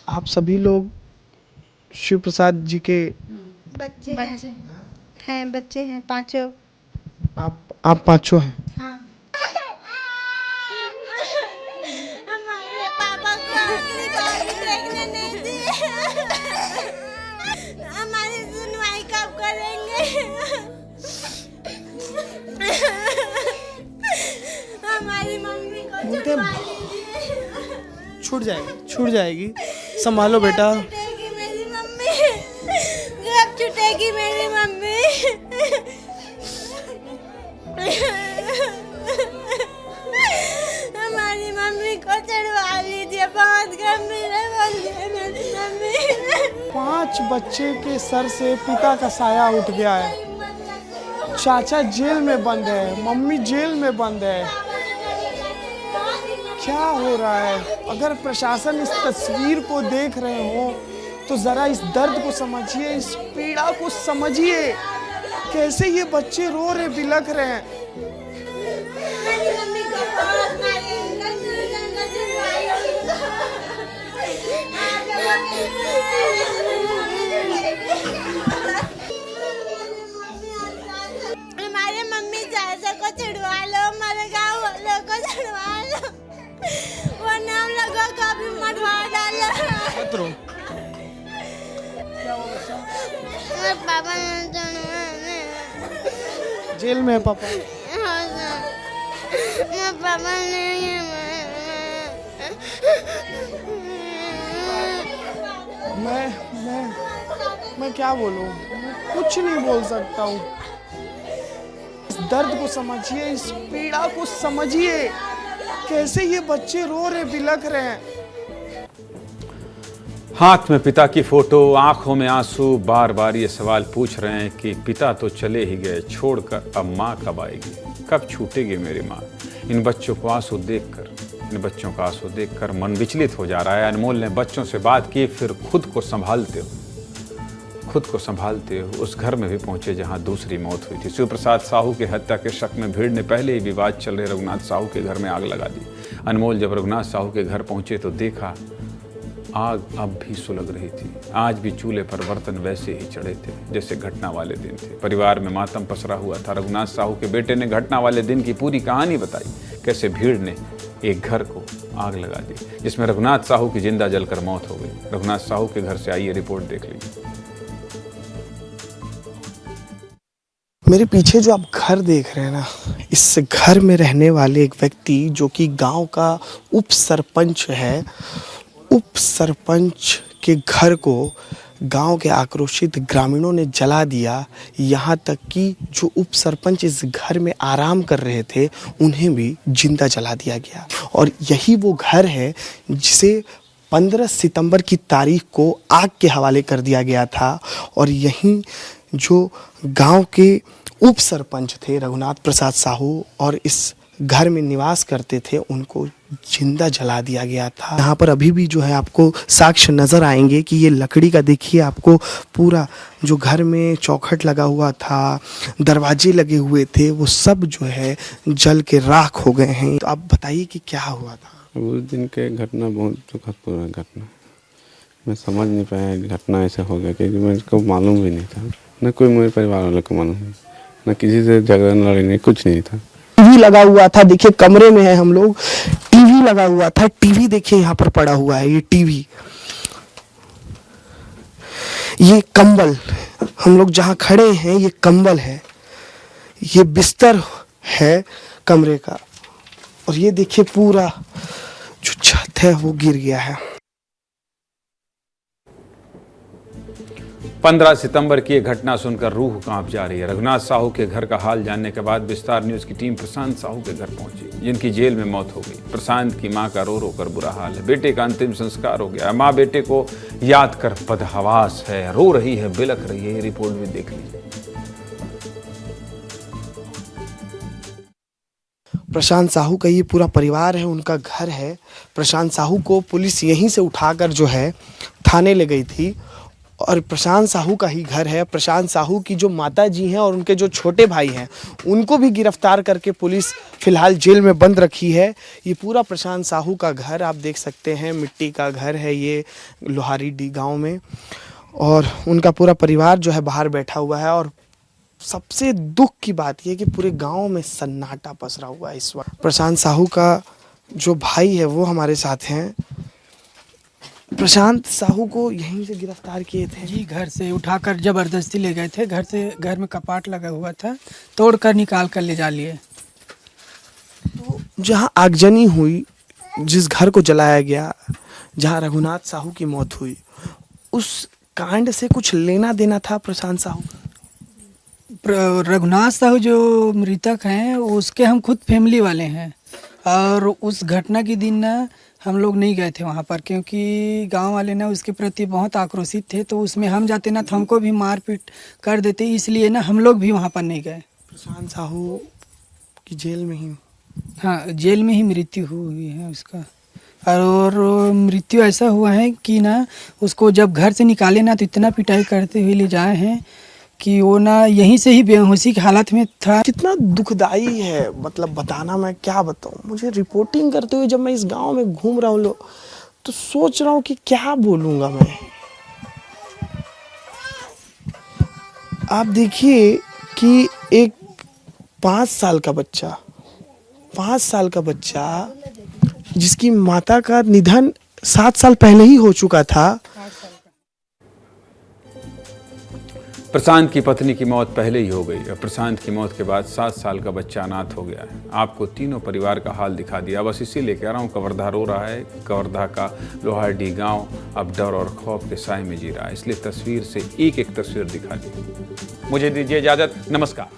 आप सभी लोग शिव प्रसाद जी के बच्चे हैं 5। आप 5 हैं। हाँ। हमारे पापा को आखिरी बार देखने नहीं दिए। हमारी सुनवाई कब करेंगे? हमारी मम्मी को छुड़वा लीजिए। छूट जाएगी। संभालो बेटा। कब छूटेगी मेरी मम्मी? हमारी मम्मी को छुड़वा लीजिए। बहुत गंभीर है मेरी मम्मी। 5 बच्चे के सर से पिता का साया उठ गया है। चाचा जेल में बंद है, मम्मी जेल में बंद है। क्या हो रहा है? अगर प्रशासन इस तस्वीर को देख रहे हो तो जरा इस दर्द को समझिए, इस पीड़ा को समझिए। कैसे ये बच्चे रो रहे, बिलख रहे हैं। हमारे मम्मी चाचा को छुड़वा लो, हमारे गाँव वालों को छुड़वा लो, वरना हम लोगों को भी मरवा डालो। पापा जेल में है पापा। हाँ सर, पापा नहीं है। मैं क्या बोलूं? कुछ नहीं बोल सकता हूँ। इस दर्द को समझिए, इस पीड़ा को समझिए। कैसे ये बच्चे रो रहे, बिलख रहे हैं। हाथ में पिता की फोटो, आंखों में आंसू, बार बार ये सवाल पूछ रहे हैं कि पिता तो चले ही गए, छोड़कर अब माँ कब आएगी, कब छूटेगी मेरी माँ। इन बच्चों का आंसू देखकर मन विचलित हो जा रहा है। अनमोल ने बच्चों से बात की, फिर खुद को संभालते हो उस घर में भी पहुंचे जहां दूसरी मौत हुई थी। शिव प्रसाद साहू की हत्या के शक में भीड़ ने पहले ही विवाद चल रहे रघुनाथ साहू के घर में आग लगा दी। अनमोल जब रघुनाथ साहू के घर पहुंचे तो देखा आग अब भी सुलग रही थी। आज भी चूल्हे पर बर्तन वैसे ही चढ़े थे जैसे घटना वाले दिन थे। परिवार में मातम पसरा हुआ था। रघुनाथ साहू के बेटे ने घटना वाले दिन की पूरी कहानी बताई, कैसे भीड़ ने एक घर को आग लगा दी जिसमें रघुनाथ साहू की जिंदा जलकर मौत हो गई। रघुनाथ साहू के घर से आई ये रिपोर्ट देख लीजिए। मेरे पीछे जो आप घर देख रहे हैं ना, इस घर में रहने वाले एक व्यक्ति जो कि गांव का उप सरपंच है, उप सरपंच के घर को गांव के आक्रोशित ग्रामीणों ने जला दिया। यहाँ तक कि जो उप सरपंच इस घर में आराम कर रहे थे उन्हें भी जिंदा जला दिया गया। और यही वो घर है जिसे 15 सितंबर की तारीख को आग के हवाले कर दिया गया था। और यहीं जो गांव के उप सरपंच थे रघुनाथ प्रसाद साहू और इस घर में निवास करते थे उनको जिंदा जला दिया गया था। यहाँ पर अभी भी जो है आपको साक्ष्य नज़र आएंगे कि ये लकड़ी का देखिए आपको पूरा जो घर में चौखट लगा हुआ था, दरवाजे लगे हुए थे, वो सब जो है जल के राख हो गए हैं। तो आप बताइए कि क्या हुआ था उस दिन के घटना। बहुत दुखदपूर्ण घटना, मैं समझ नहीं पाया घटना ऐसा हो गया क्योंकि मुझको मालूम भी नहीं था, न कोई मेरे परिवार वालों को मालूम नहीं, न किसी से झगड़ा लड़े नहीं, कुछ नहीं था। टीवी लगा हुआ था, देखिए कमरे में है हम लोग, टीवी लगा हुआ था। टीवी देखिए यहाँ पर पड़ा हुआ है, ये टीवी, ये कंबल, हम लोग जहाँ खड़े हैं ये कंबल है, ये बिस्तर है कमरे का। और ये देखिए पूरा जो छत है वो गिर गया है। 15 सितंबर की ये घटना सुनकर रूह कांप जा रही है। रघुनाथ साहू के घर का हाल जानने के बाद विस्तार न्यूज की टीम प्रशांत साहू के घर पहुंची, जिनकी जेल में मौत हो गई। प्रशांत की मां का रो रो कर बुरा हाल है। बेटे का अंतिम संस्कार हो गया। मां बेटे को याद कर बदहवास है, रो रही है, बिलख रही है। ये रिपोर्ट भी देख लीजिए। प्रशांत साहू का ये पूरा परिवार है, उनका घर है। प्रशांत साहू को पुलिस यहीं से उठाकर जो है थाने ले गई थी और प्रशांत साहू का ही घर है। प्रशांत साहू की जो माता जी हैं और उनके जो छोटे भाई हैं उनको भी गिरफ्तार करके पुलिस फिलहाल जेल में बंद रखी है। ये पूरा प्रशांत साहू का घर आप देख सकते हैं, मिट्टी का घर है ये लोहारी डी गांव में। और उनका पूरा परिवार जो है बाहर बैठा हुआ है। और सबसे दुख की बात यह कि पूरे गांव में सन्नाटा पसरा हुआ है इस वक्त। प्रशांत साहू का जो भाई है वो हमारे साथ हैं। प्रशांत साहू को यहीं से गिरफ्तार किए थे जी, घर से उठाकर जबरदस्ती ले गए थे। घर में कपाट लगा हुआ था, तोड़कर निकाल कर ले जा लिए। तो जहाँ आगजनी हुई, जिस घर को जलाया गया, जहाँ रघुनाथ साहू की मौत हुई, उस कांड से कुछ लेना देना था प्रशांत साहू? रघुनाथ साहू जो मृतक हैं उसके हम खुद फैमिली वाले हैं। और उस घटना के दिन ना हम लोग नहीं गए थे वहाँ पर, क्योंकि गांव वाले ना उसके प्रति बहुत आक्रोशित थे। तो उसमें हम जाते ना तो हमको भी मारपीट कर देते, इसलिए ना हम लोग भी वहाँ पर नहीं गए। प्रशांत साहू की जेल में ही? हाँ, जेल में ही मृत्यु हुई है उसका। और मृत्यु ऐसा हुआ है कि ना उसको जब घर से निकाले ना तो इतना पिटाई करते हुए ले जाए हैं कि वो ना यहीं से ही बेहोशी की हालत में था। कितना दुखदाई है, मतलब बताना मैं क्या बताऊं। मुझे रिपोर्टिंग करते हुए जब मैं इस गांव में घूम रहा हूँ तो सोच रहा हूँ कि क्या बोलूँगा मैं। आप देखिए कि एक 5 साल का बच्चा जिसकी माता का निधन 7 साल पहले ही हो चुका था। प्रशांत की पत्नी की मौत पहले ही हो गई और प्रशांत की मौत के बाद 7 साल का बच्चा अनाथ हो गया है। आपको तीनों परिवार का हाल दिखा दिया। बस इसीलिए कह रहा हूँ, कवर्धा रो रहा है। कवर्धा का लोहारडी गांव अब डर और खौफ के साए में जी रहा है। इसलिए तस्वीर से एक एक तस्वीर दिखा दी। मुझे दीजिए इजाजत, नमस्कार।